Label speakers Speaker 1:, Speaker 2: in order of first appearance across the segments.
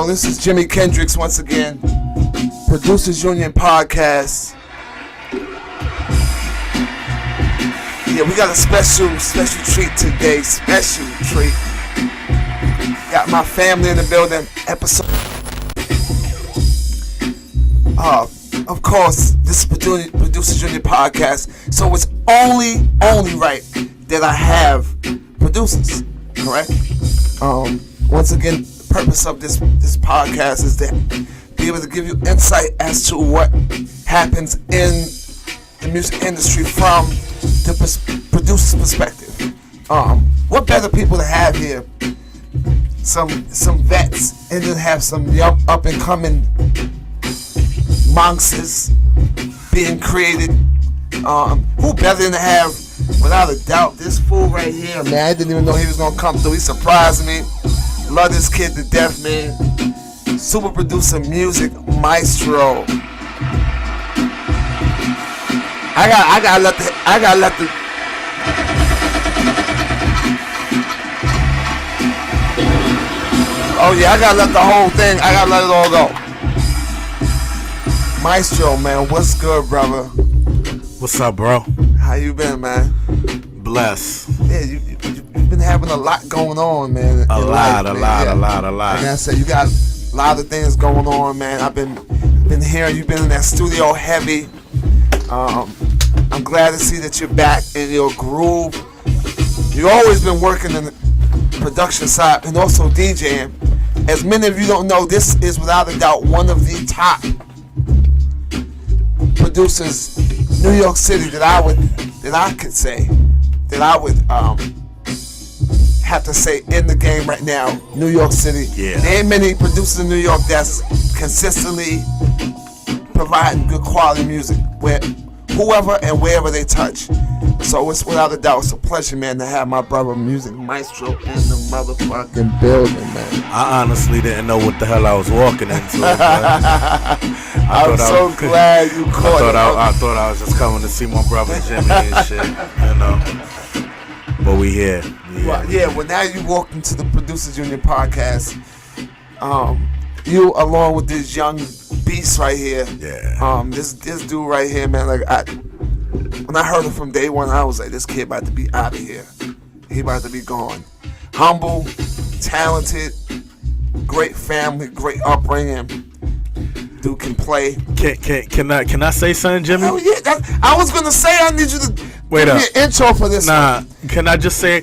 Speaker 1: Yo, this is Jimi Kendrix once again. Producers Union Podcast. Yeah, we got a special treat today. Special treat. Got my family in the building. Episode. Of course, this is Producers Union Podcast. So it's only right that I have producers. Correct? Once again, the purpose of this podcast is to be able to give you insight as to what happens in the music industry from the producer's perspective. What better people to have here? Some vets, and then have some young up and coming monsters being created. Who better than to have, without a doubt, this fool right here, man. I didn't even know he was gonna come through. He surprised me. Love this kid to death, man. Super producer music, Mystro. I gotta let the oh yeah, I gotta let the whole thing, I gotta let it all go. Mystro, man, what's good, brother?
Speaker 2: What's up, bro?
Speaker 1: How you been, man?
Speaker 2: Bless.
Speaker 1: Yeah, you've been having a lot going on, man.
Speaker 2: A lot.
Speaker 1: Like I said, you got a lot of things going on, man. I've been hearing you've been in that studio heavy. I'm glad to see that you're back in your groove. You've always been working in the production side and also DJing. As many of you don't know, this is without a doubt one of the top producers, New York City, that I would have to say in the game right now. New York City.
Speaker 2: Yeah.
Speaker 1: There ain't many producers in New York that's consistently providing good quality music where whoever and wherever they touch. So it's without a doubt, it's a pleasure, man, to have my brother Music Mystro in the motherfucking building, man.
Speaker 2: I honestly didn't know what the hell I was walking into.
Speaker 1: I'm so glad you caught it.
Speaker 2: I thought I was just coming to see my brother Jimmy and shit, you know. But we here.
Speaker 1: Well, now you walk into the Producers Union Podcast. You along with this young beast right here.
Speaker 2: Yeah.
Speaker 1: This dude right here, man. Like when I heard him from day one, I was like, this kid about to be out of here. He about to be gone. Humble, talented, great family, great upbringing. Dude can play.
Speaker 2: Can I say something, Jimmy?
Speaker 1: Oh yeah, I was gonna say I need you to give me an intro for this.
Speaker 2: Nah,
Speaker 1: one.
Speaker 2: Can I just say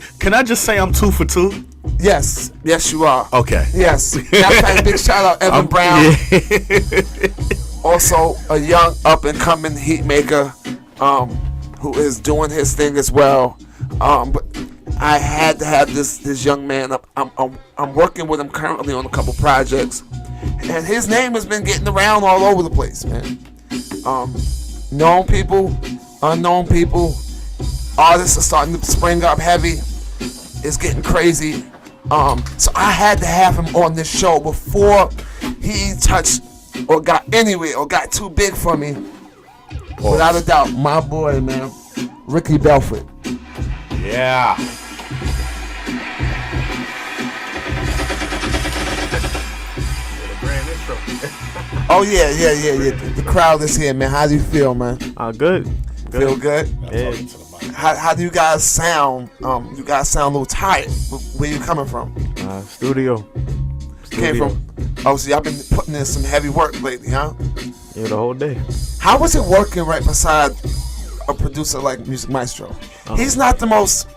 Speaker 2: I'm 2 for 2?
Speaker 1: Yes, you are.
Speaker 2: Okay.
Speaker 1: Yes. That's big shout out Evan Brown. Yeah. Also a young up and coming heat maker, who is doing his thing as well. But I had to have this young man up. I'm working with him currently on a couple projects, and his name has been getting around all over the place, man. Known people, unknown people, artists are starting to spring up heavy. It's getting crazy. So I had to have him on this show before he touched or got anywhere or got too big for me. Without a doubt, my boy, man, Ricky Belfort.
Speaker 2: Yeah.
Speaker 1: Oh yeah. The crowd is here, man. How do you feel, man?
Speaker 3: Good.
Speaker 1: Feel good?
Speaker 3: Yeah.
Speaker 1: How do you guys sound? You guys sound a little tired. Where you coming from?
Speaker 3: Studio.
Speaker 1: Came from. Oh, see, I've been putting in some heavy work lately, huh?
Speaker 3: Yeah, the whole day.
Speaker 1: How was it working right beside a producer like Music Mystro? He's not the most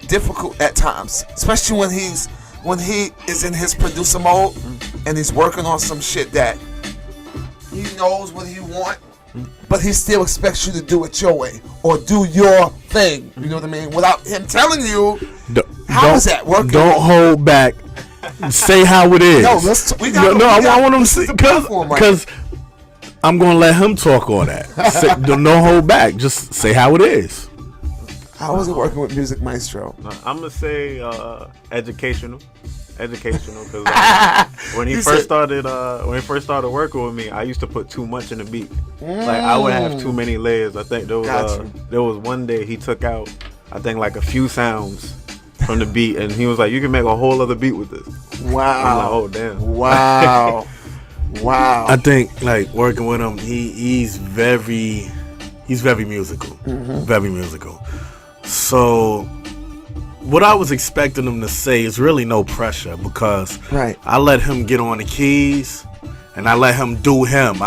Speaker 1: difficult at times, especially when he is in his producer mode and he's working on some shit that he knows what he wants, but he still expects you to do it your way or do your thing. You know what I mean? Without him telling you. How is that working?
Speaker 2: Don't hold back. Say how it is.
Speaker 1: I
Speaker 2: want him to see because I'm gonna let him talk on that. Don't hold back. Just say how it is.
Speaker 1: How was it working with Music Mystro?
Speaker 3: I'm gonna say educational, because when he first started working with me, I used to put too much in the beat. Like I would have too many layers. I think there was one day he took out, I think, like a few sounds from the beat, and he was like, "You can make a whole other beat with this."
Speaker 1: Wow.
Speaker 3: I'm like, oh damn.
Speaker 1: Wow. Wow.
Speaker 2: I think like working with him, he's very musical. Very musical. So what I was expecting him to say is really no pressure, because I let him get on the keys and I let him do him.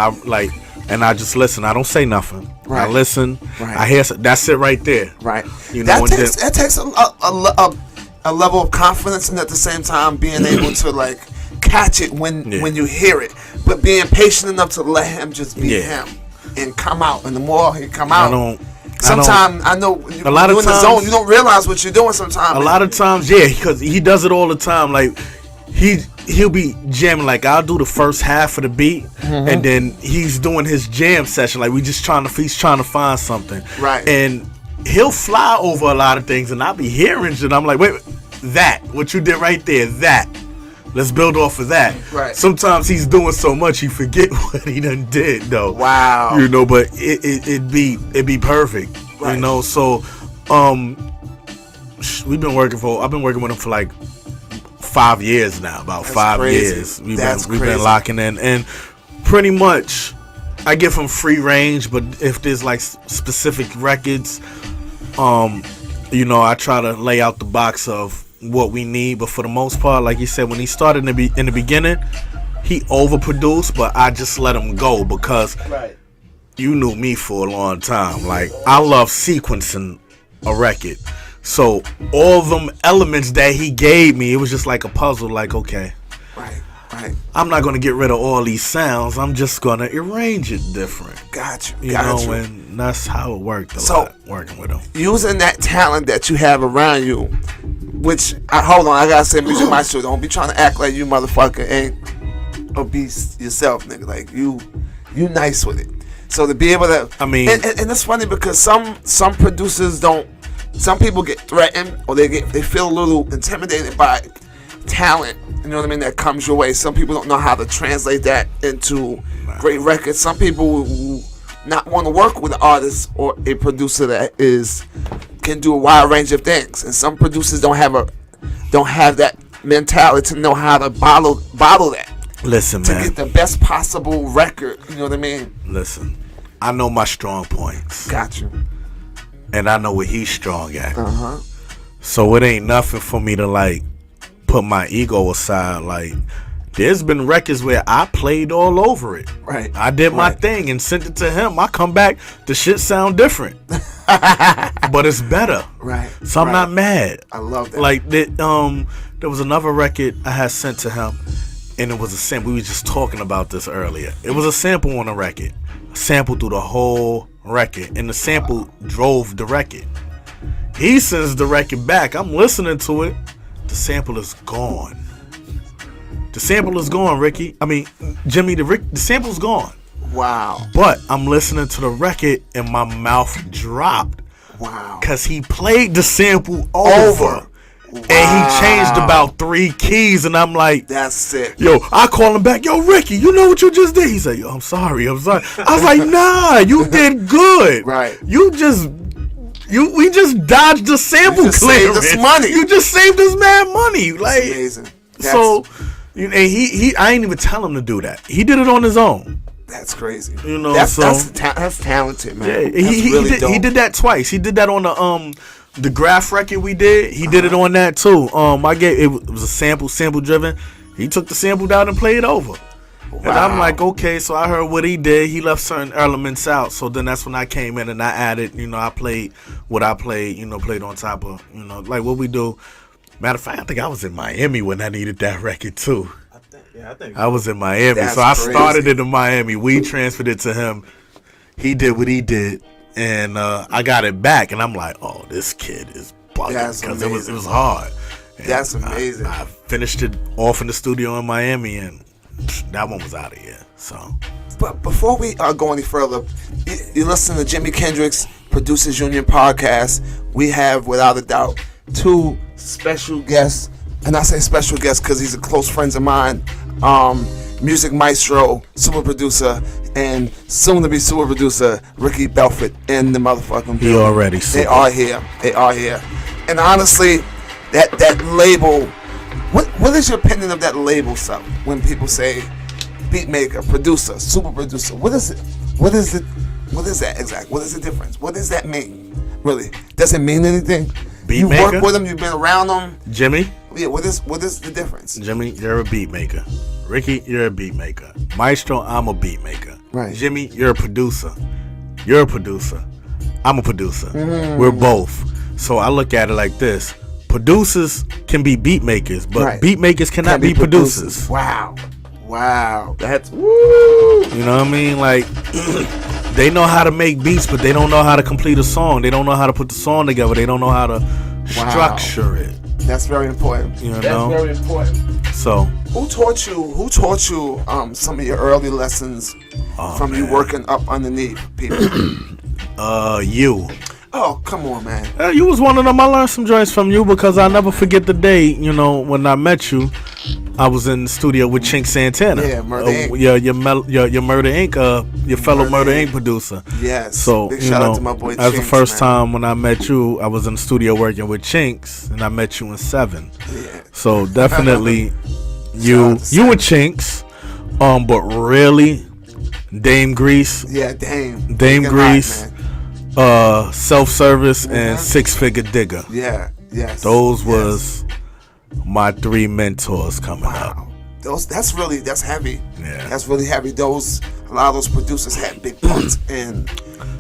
Speaker 2: And I just listen. I don't say nothing.
Speaker 1: Right.
Speaker 2: I listen.
Speaker 1: Right.
Speaker 2: I hear. That's it right there.
Speaker 1: Right.
Speaker 2: You know,
Speaker 1: that takes a level of confidence, and at the same time being able to like catch it when you hear it, but being patient enough to let him just be him and come out. And the more he come out, sometimes I know
Speaker 2: a lot of
Speaker 1: you're in the zone, you don't realize what you're doing. Sometimes
Speaker 2: a lot of times, because he does it all the time. Like he'll be jamming. Like I'll do the first half of the beat, and then he's doing his jam session. Like he's trying to find something.
Speaker 1: Right.
Speaker 2: And he'll fly over a lot of things, and I'll be hearing shit. I'm like, wait, that what you did right there, that. Let's build off of that.
Speaker 1: Right.
Speaker 2: Sometimes he's doing so much he forget what he done did though.
Speaker 1: Wow.
Speaker 2: You know, but it'd be perfect. Right. You know, so I've been working with him for like 5 years now. About
Speaker 1: That's
Speaker 2: 5
Speaker 1: crazy.
Speaker 2: years. We've been locking in, and pretty much I give him free range, but if there's like specific records, you know, I try to lay out the box of what we need. But for the most part, like you said, when he started in the beginning, he overproduced, but I just let him go because you knew me for a long time. Like I love sequencing a record, so all them elements that he gave me, it was just like a puzzle. Like okay, I'm not gonna get rid of all these sounds. I'm just gonna arrange it different.
Speaker 1: Got
Speaker 2: you. And that's how it worked a lot working with him.
Speaker 1: Using that talent that you have around you, which hold on, I gotta say, Music Mystro, don't be trying to act like you motherfucker ain't obese yourself, nigga. Like you nice with it. So to be able to,
Speaker 2: I mean,
Speaker 1: and it's funny because some producers don't. Some people get threatened or they feel a little intimidated by talent. You know what I mean? That comes your way. Some people don't know how to translate that into great records. Some people who not want to work with an artist or a producer that can do a wide range of things, and some producers don't have that mentality to know how to bottle that.
Speaker 2: Listen, man,
Speaker 1: to get the best possible record. You know what I mean?
Speaker 2: Listen, I know my strong points.
Speaker 1: Got you.
Speaker 2: And I know what he's strong at. So it ain't nothing for me to like put my ego aside. Like there's been records where I played all over it.
Speaker 1: Right.
Speaker 2: I did my thing and sent it to him. I come back, the shit sound different. But it's better.
Speaker 1: Right.
Speaker 2: So I'm not mad.
Speaker 1: I love that.
Speaker 2: Like there was another record I had sent to him, and it was a sample. We were just talking about this earlier. It was a sample on a record. A sample through the whole record, and the sample drove the record. He sends the record back. I'm listening to it. The sample is gone. The sample is gone, Ricky. I mean, Jimmy, the sample's gone.
Speaker 1: Wow.
Speaker 2: But I'm listening to the record and my mouth dropped.
Speaker 1: Wow.
Speaker 2: Because he played the sample over. Wow. And he changed about 3 keys, and I'm like,
Speaker 1: that's sick.
Speaker 2: Yo, I call him back. Yo, Ricky, you know what you just did? He said, yo, I'm sorry. I was like, nah, you did good.
Speaker 1: Right.
Speaker 2: We just dodged the sample clearance.
Speaker 1: Saved us money.
Speaker 2: You just saved us mad money. Like,
Speaker 1: that's amazing.
Speaker 2: And I ain't even tell him to do that. He did it on his own.
Speaker 1: That's crazy.
Speaker 2: You know,
Speaker 1: that's talented, man.
Speaker 2: Yeah, he did that twice. He did that on the Graph record we did. He did it on that too. It was a sample driven. He took the sample down and played it over. Wow. And I'm like, okay, so I heard what he did. He left certain elements out. So then that's when I came in and I added, I played what I played, played on top of, like what we do. Matter of fact, I think I was in Miami when I needed that record too. I think I was in Miami. So I started it in Miami. We transferred it to him. He did what he did. And I got it back, and I'm like, "Oh, this kid is bugging," because it was hard. And
Speaker 1: that's amazing.
Speaker 2: I finished it off in the studio in Miami, and that one was out of here. So,
Speaker 1: but before we go any further, you listen to Jimi Kendrix Producers Union podcast. We have, without a doubt, 2 special guests, and I say special guests because he's a close friend of mine. Music Mystro, super producer, and soon to be super producer Ricky Belfort in the motherfucking building.
Speaker 2: Already.
Speaker 1: They are here. And honestly, that label What is your opinion of that label stuff? When people say beat maker, producer, super producer, what is it? What is it? What is that exactly? What is the difference? What does that mean? Really? Does it mean anything?
Speaker 2: Beat
Speaker 1: you
Speaker 2: maker?
Speaker 1: work with them. You've been around them.
Speaker 2: Jimmy?
Speaker 1: Yeah. What is the difference?
Speaker 2: Jimmy, you're a beat maker. Ricky, you're a beat maker. Maestro, I'm a beat maker.
Speaker 1: Right.
Speaker 2: Jimmy, you're a producer. You're a producer. I'm a producer. We're both. So I look at it like this. Producers can be beat makers, but beat makers cannot be producers.
Speaker 1: Wow. That's woo.
Speaker 2: You know what I mean? Like, they know how to make beats, but they don't know how to complete a song. They don't know how to put the song together. They don't know how to structure it.
Speaker 1: That's very important.
Speaker 2: You know?
Speaker 1: That's very important.
Speaker 2: So,
Speaker 1: who taught you some of your early lessons from you working up underneath people?
Speaker 2: you.
Speaker 1: Oh, come on, man.
Speaker 2: You was one of them. I learned some joints from you because I'll never forget the day, you know, when I met you. I was in the studio with Chink Santana.
Speaker 1: Yeah, Murder Inc.
Speaker 2: Your Murder Inc. Your fellow Murder Inc. producer.
Speaker 1: Yes.
Speaker 2: So,
Speaker 1: big shout out to my boy
Speaker 2: that was the first
Speaker 1: man.
Speaker 2: time when I met you. I was in the studio working with Chinks, and I met you in 7.
Speaker 1: Yeah.
Speaker 2: So definitely, you were Chinks, but really, Dame Grease.
Speaker 1: Yeah, Dame.
Speaker 2: Dame Grease.
Speaker 1: Hot,
Speaker 2: Self-service and 6-figure digger.
Speaker 1: Yeah, yes.
Speaker 2: Those was my 3 mentors coming up.
Speaker 1: That's heavy.
Speaker 2: Yeah.
Speaker 1: That's really heavy. A lot of those producers had big parts and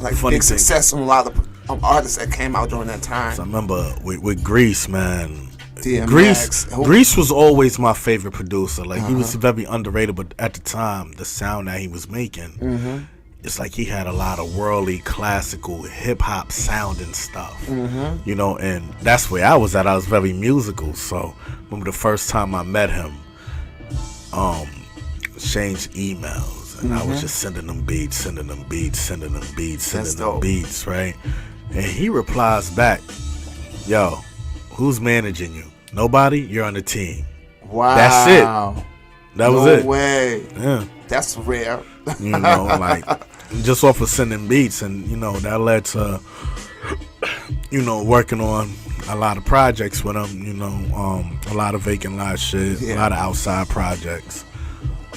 Speaker 1: like
Speaker 2: Funny
Speaker 1: big
Speaker 2: thing.
Speaker 1: success on a lot of artists that came out during that time.
Speaker 2: So I remember with Grease, man.
Speaker 1: DMX.
Speaker 2: Grease was always my favorite producer. Like he was very underrated, but at the time, the sound that he was making. It's like he had a lot of worldly, classical, hip-hop sounding stuff, you know, and that's where I was at. I was very musical, so remember the first time I met him, exchanged emails, and I was just sending them beats, right? And he replies back, yo, who's managing you? Nobody? You're on the team.
Speaker 1: Wow.
Speaker 2: That's it. That was it.
Speaker 1: No way.
Speaker 2: Yeah.
Speaker 1: That's rare.
Speaker 2: You know, like just off of sending beats, and you know that led to, you know, working on a lot of projects with him. You know, a lot of vacant lot shit, a lot of outside projects.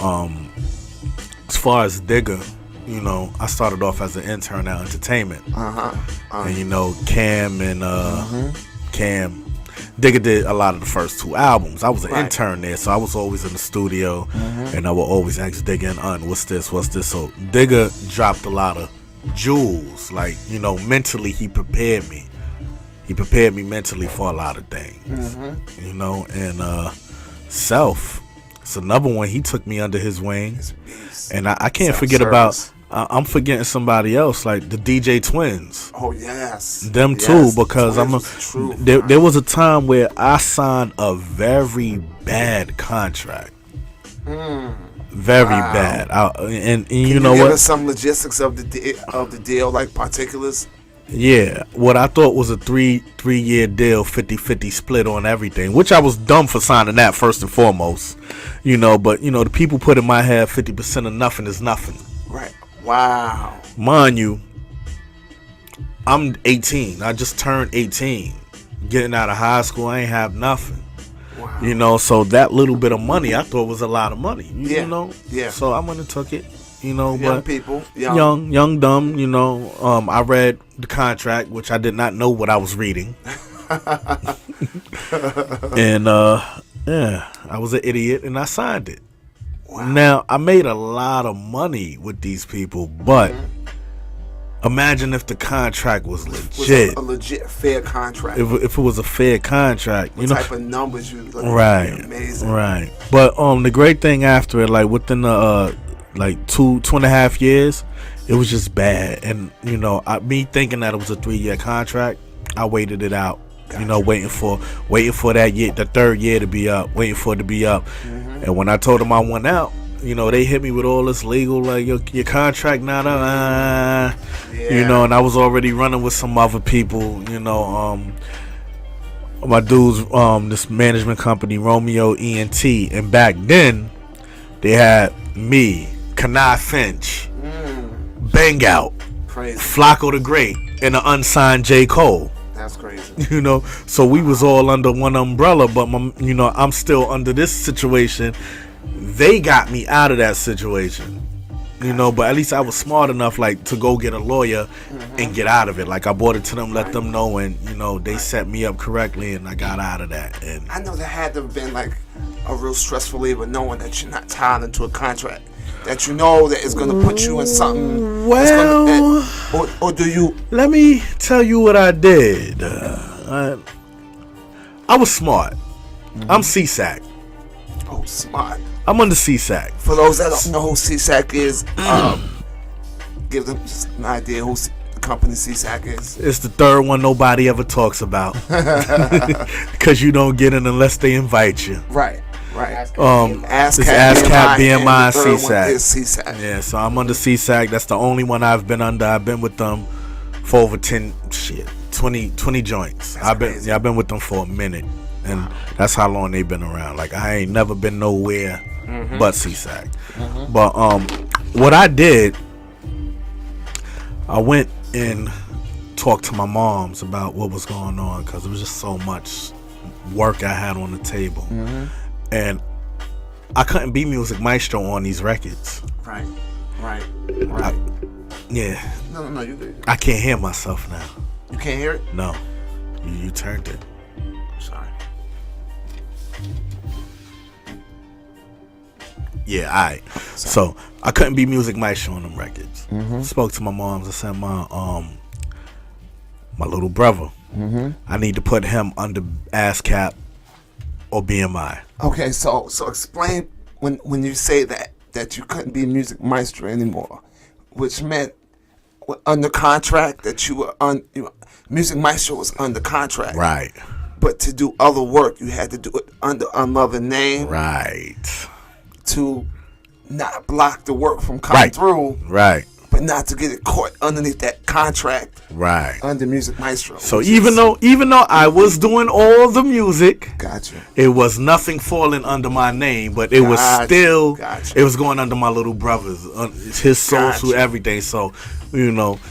Speaker 2: As far as Digger, you know, I started off as an intern at Entertainment, and you know, Cam and Cam. Digger did a lot of the first 2 albums. I was an intern there, so I was always in the studio, and I would always ask Digger and what's this? So Digger dropped a lot of jewels. Like, you know, mentally he prepared me. He prepared me mentally for a lot of things. You know, and Self, it's another one. He took me under his wing, and I can't forget about. I'm forgetting somebody else, like the DJ Twins.
Speaker 1: Oh yes,
Speaker 2: them too, because there was a time where I signed a very bad contract, very bad. And you know
Speaker 1: give
Speaker 2: what?
Speaker 1: Us some logistics of the deal, like particulars.
Speaker 2: Yeah, what I thought was a three-year deal, 50-50 split on everything, which I was dumb for signing that first and foremost, you know. But you know, the people put in my head 50% of nothing is nothing.
Speaker 1: Right. Wow.
Speaker 2: Mind you, I'm 18. I just turned 18. Getting out of high school, I ain't have nothing. Wow. You know, so that little bit of money I thought was a lot of money. You know? Yeah. So I went and took it. You know,
Speaker 1: young people.
Speaker 2: Young, dumb, you know. I read the contract, which I did not know what I was reading. And yeah, I was an idiot and I signed it. Wow. Now, I made a lot of money with these people, but imagine if the contract was legit.
Speaker 1: A legit, fair contract.
Speaker 2: If it was a fair contract.
Speaker 1: What type of numbers you look
Speaker 2: right,
Speaker 1: amazing. Right.
Speaker 2: But the great thing after it, like within the like 2.5 years, it was just bad. And, you know, me thinking that it was a 3-year contract, I waited it out. Gotcha. You know, waiting for that year, the 3rd year to be up, waiting for it to be up. And when I told them I went out, you know, they hit me with all this legal, like, your contract not up, you know, and I was already running with some other people, you know, my dudes, this management company, Romeo ENT, and back then, they had me, Kanai Finch, Bang Out,
Speaker 1: Crazy.
Speaker 2: Flacco the Great, and the unsigned J. Cole.
Speaker 1: That's crazy.
Speaker 2: You know, so we was all under one umbrella, but I'm still under this situation. They got me out of that situation. You know, but at least I was smart enough, like, to go get a lawyer and get out of it. Like, I brought it to them, let them know, and, they set me up correctly, and I got out of that. And
Speaker 1: I know that had to have been, like, a real stressful labor, knowing that you're not tied into a contract, that you know that it's going to put you in something.
Speaker 2: Well,
Speaker 1: or do you?
Speaker 2: Let me tell you what I did. I was smart. I'm CSAC.
Speaker 1: Oh, smart.
Speaker 2: I'm under CSAC.
Speaker 1: For those that don't know who CSAC is, give them just an idea who the company CSAC is.
Speaker 2: It's the third one nobody ever talks about. Because you don't get it unless they invite you.
Speaker 1: Right.
Speaker 2: ASCAP, BMI,
Speaker 1: CSAC.
Speaker 2: Yeah, so I'm under CSAC. That's the only one I've been under. I've been with them for over 20 joints. I've been with them for a minute. And that's how long they've been around. Like, I ain't never been nowhere but CSAC. But what I did, I went and talked to my moms about what was going on, because it was just so much work I had on the table. And I couldn't be Music Mystro on these records.
Speaker 1: Right.
Speaker 2: Yeah.
Speaker 1: No, you good.
Speaker 2: I can't hear myself now.
Speaker 1: You can't hear it?
Speaker 2: No. You turned it.
Speaker 1: Sorry.
Speaker 2: Yeah, alright. So I couldn't be Music Mystro on them records. Spoke to my moms. I said, my little brother, I need to put him under ASCAP or BMI.
Speaker 1: Okay, so explain when you say that you couldn't be Music Mystro anymore, which meant under contract, that you were Music Mystro was under contract.
Speaker 2: Right.
Speaker 1: But to do other work, you had to do it under another name.
Speaker 2: Right.
Speaker 1: To not block the work from coming through.
Speaker 2: Right.
Speaker 1: But not to get it caught underneath that contract.
Speaker 2: Right.
Speaker 1: Under Music Mystro.
Speaker 2: So even though I was doing all the music,
Speaker 1: gotcha, it
Speaker 2: was nothing falling under my name, but it was still it was going under my little brother's, his social, everything. So,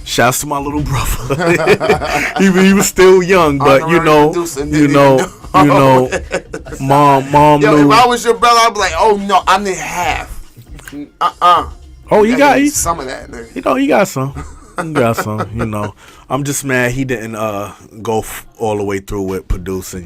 Speaker 2: shouts to my little brother. he was still young, but mom
Speaker 1: Yo,
Speaker 2: knew.
Speaker 1: if I was your brother, I'd be like, oh no, I need half.
Speaker 2: Oh, he got
Speaker 1: some of that, nigga.
Speaker 2: He got some. He got some. I'm just mad he didn't go all the way through with producing.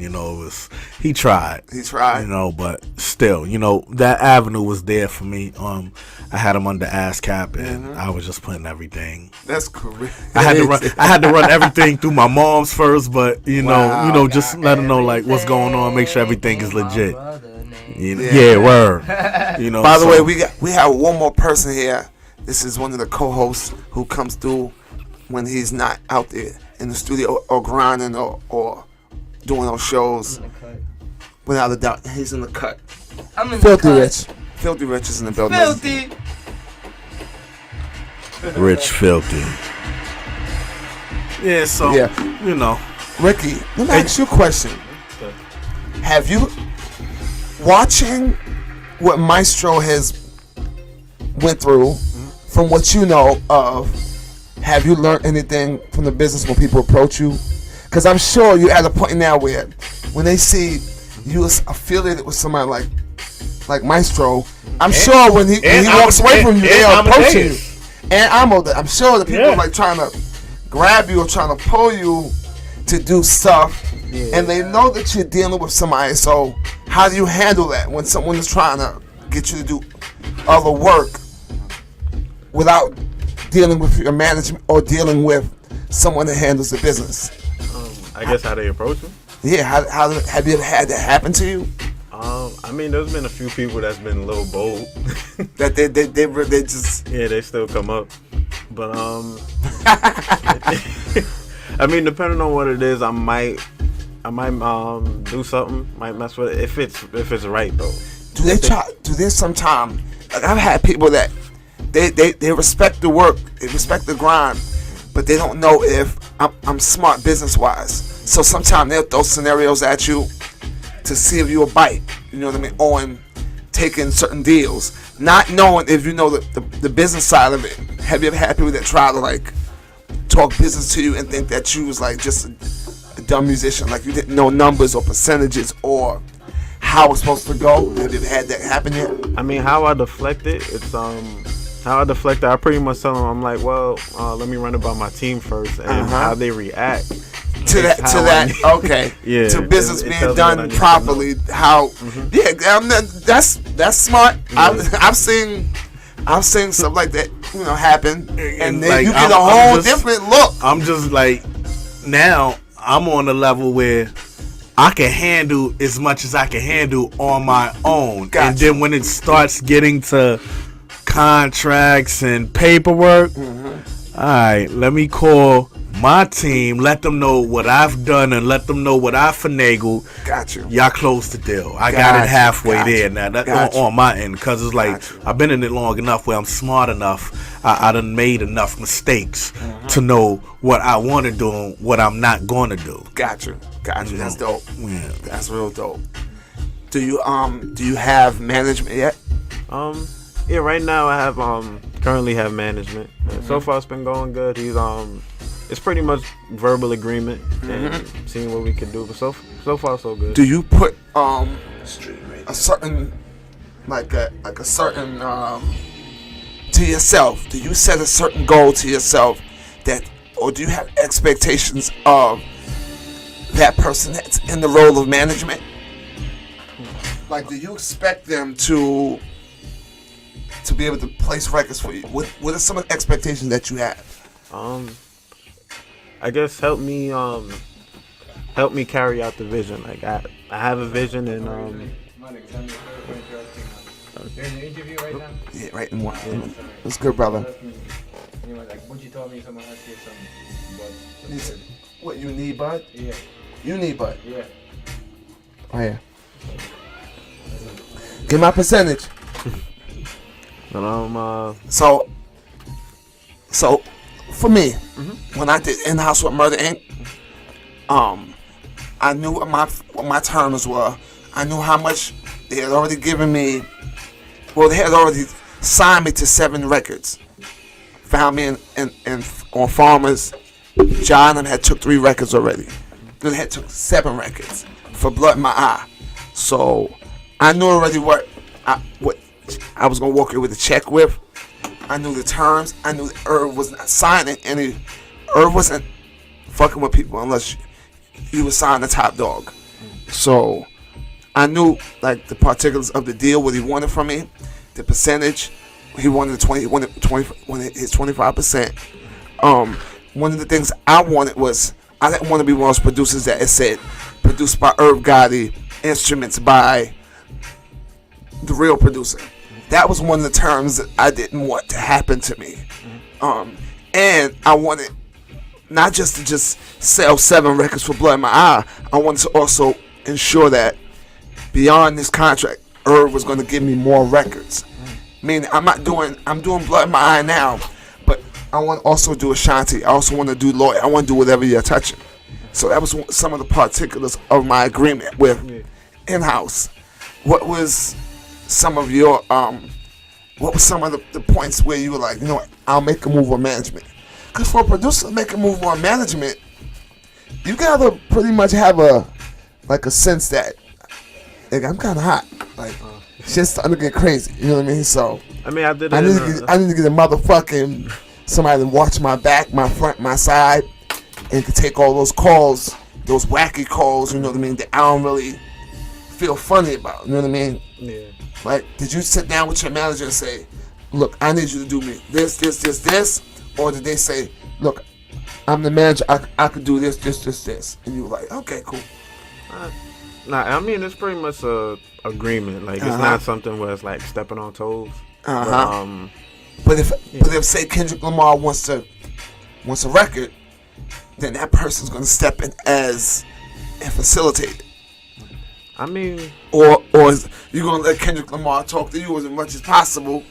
Speaker 2: He tried. But still, that avenue was there for me. I had him under ASCAP, and I was just putting everything.
Speaker 1: That's correct.
Speaker 2: I had to run everything through my mom's first, but just let them know like what's going on, make sure everything is legit. Word.
Speaker 1: By the way, we have one more person here. This is one of the co-hosts who comes through when he's not out there in the studio or grinding or doing those shows. Without a doubt, he's in the cut.
Speaker 4: I'm in
Speaker 1: Filthy
Speaker 4: the cut.
Speaker 1: Rich. Filthy Rich is in the building.
Speaker 4: Filthy.
Speaker 2: Rich Filthy. Yeah, so
Speaker 1: Ricky, let me ask you a question. Have you, watching what Mystro has went through, from what you know of, have you learned anything from the business when people approach you? Because I'm sure you're at a point now where when they see you affiliated with somebody like Mystro, I'm sure when he walks away from you, they are approaching you. And I'm sure the people are like trying to grab you or trying to pull you to do stuff, and they know that you're dealing with somebody. So how do you handle that when someone is trying to get you to do other work without dealing with your management or dealing with someone that handles the business?
Speaker 3: I guess how they approach them.
Speaker 1: Yeah, how have you ever had that happen to you?
Speaker 3: I mean, there's been a few people that's been a little bold.
Speaker 1: That they just
Speaker 3: they still come up, but I mean, depending on what it is, I might do something, might mess with it if it's right though.
Speaker 1: Do they sometimes? Like, I've had people that they respect the work, they respect the grind, but they don't know if I'm smart business wise. So sometimes they'll throw scenarios at you to see if you'll bite. You know what I mean? On taking certain deals, not knowing if you know the business side of it. Have you ever had people that try to like talk business to you and think that you was like just a dumb musician, like you didn't know numbers or percentages or how it's supposed to go? Have you had that happen yet?
Speaker 3: I mean, how I deflect it, how I deflect it, I pretty much tell them, I'm like, well, let me run it by my team first, and how they react
Speaker 1: to that. Okay.
Speaker 3: Yeah.
Speaker 1: To business
Speaker 3: it
Speaker 1: being done properly. How? Yeah. That's smart. I've seen stuff like that, happen, and then
Speaker 2: like,
Speaker 1: you get a whole different look.
Speaker 2: I'm just like, now I'm on a level where I can handle as much as I can handle on my own.
Speaker 1: Gotcha.
Speaker 2: And then when it starts getting to contracts and paperwork, all right, let me call my team, let them know what I've done and let them know what I finagled.
Speaker 1: Got you.
Speaker 2: Y'all close the deal. I got it halfway there now. That's on my end, because it's like I've been in it long enough where I'm smart enough. I done made enough mistakes to know what I want to do and what I'm not going to do.
Speaker 1: Got you. That's dope.
Speaker 2: Yeah.
Speaker 1: That's real dope. Do you have management yet?
Speaker 3: Yeah, right now I have currently have management. So far it's been going good. He's it's pretty much verbal agreement and seeing what we can do. But so far so good.
Speaker 1: Do you put a certain a certain to yourself? Do you set a certain goal to yourself or do you have expectations of that person that's in the role of management? Like, do you expect them to be able to place records for you? What are some of the expectations that you have?
Speaker 3: I guess help me carry out the vision. Like I have a vision, and
Speaker 4: You're in the interview right now?
Speaker 1: Yeah, right in one. What's good, brother?
Speaker 4: You know, like, what you told me, someone asked you something.
Speaker 1: He said, what, you need bud?
Speaker 4: Yeah.
Speaker 1: You need bud?
Speaker 4: Yeah.
Speaker 1: Oh, yeah. Get my percentage.
Speaker 3: But
Speaker 1: So, for me, when I did In-House with Murder Inc., I knew what my terms were. I knew how much they had already given me. Well, they had already signed me to 7 records. Found me in on Farmers. John and had took 3 records already. Then they had took 7 records for Blood in My Eye. So I knew already what I was gonna walk in with a check with. I knew the terms. I knew that Irv was not signing any. Irv wasn't fucking with people unless you was signing the top dog. So I knew like the particulars of the deal, what he wanted from me, the percentage. He wanted 20. He wanted his 25%. One of the things I wanted was I didn't want to be one of those producers that it said produced by Irv Gotti, instruments by the real producer. That was one of the terms that I didn't want to happen to me. And I wanted not just to just sell 7 records for Blood in My Eye. I wanted to also ensure that beyond this contract, Irv was going to give me more records. Meaning I'm doing Blood in My Eye now, but I want to also do Ashanti. I also want to do Lloyd. I want to do whatever you're touching. So that was some of the particulars of my agreement with In-House. What was some of your what were some of the points where you were like, you know what, I'll make a move on management? Because for a producer to make a move on management, you gotta pretty much have a sense that like, I'm kind of hot, like shit's starting to get crazy. You know what I mean? So
Speaker 3: I mean, I need
Speaker 1: to get a motherfucking somebody to watch my back, my front, my side, and to take all those calls, those wacky calls. You know what I mean? That I don't really feel funny about. You know what I mean?
Speaker 3: Yeah.
Speaker 1: Like, did you sit down with your manager and say, look, I need you to do me this, or did they say, look, I'm the manager, I could do this, and you were like, okay, cool.
Speaker 3: Nah, I mean, it's pretty much a agreement. Like, it's not something where it's like stepping on toes.
Speaker 1: But if say Kendrick Lamar wants a record, then that person's gonna step in and facilitate it.
Speaker 3: I mean,
Speaker 1: or you gonna let Kendrick Lamar talk to you as much as possible,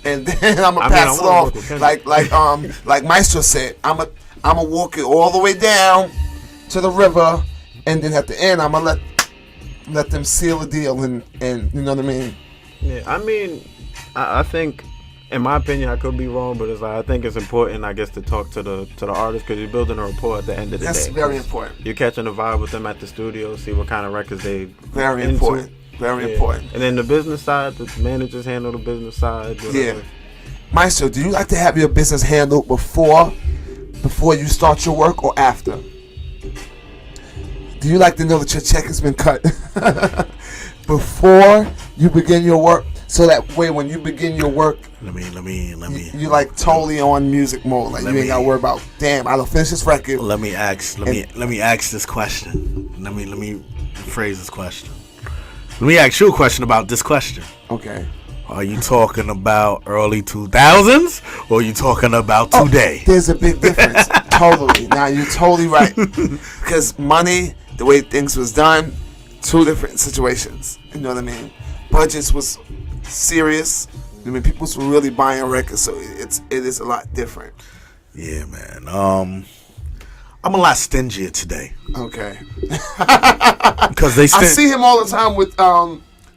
Speaker 1: and then I'm gonna pass it off like Mystro said. I'm gonna walk it all the way down to the river, and then at the end I'm gonna let them seal the deal, and you know what I mean.
Speaker 3: Yeah, I mean, I think in my opinion, I could be wrong, but it's like I think it's important, I guess, to talk to the artist because you're building a rapport at the end of the day.
Speaker 1: That's very important.
Speaker 3: You're catching a vibe with them at the studio, see what kind of records they
Speaker 1: Very
Speaker 3: into.
Speaker 1: important. Very important.
Speaker 3: And then the business side, the managers handle the business side. Whatever.
Speaker 1: Yeah. Maestro, do you like to have your business handled before you start your work or after? Do you like to know that your check has been cut before you begin your work? So that way, when you begin your work,
Speaker 2: Let me.
Speaker 1: you like totally on music mode. Like you ain't got to worry about. Damn, I don't finish this record.
Speaker 2: Let me ask this question. Let me phrase this question. Let me ask you a question about this question.
Speaker 1: Okay.
Speaker 2: Are you talking about early 2000s or are you talking about today?
Speaker 1: There's a big difference. Totally. Now you're totally right. Because money, the way things was done, two different situations. You know what I mean? Budgets was serious. I mean, people were really buying records, so it is a lot different.
Speaker 2: Yeah, man. I'm a lot stingier today.
Speaker 1: Okay.
Speaker 2: Because I
Speaker 1: see him all the time with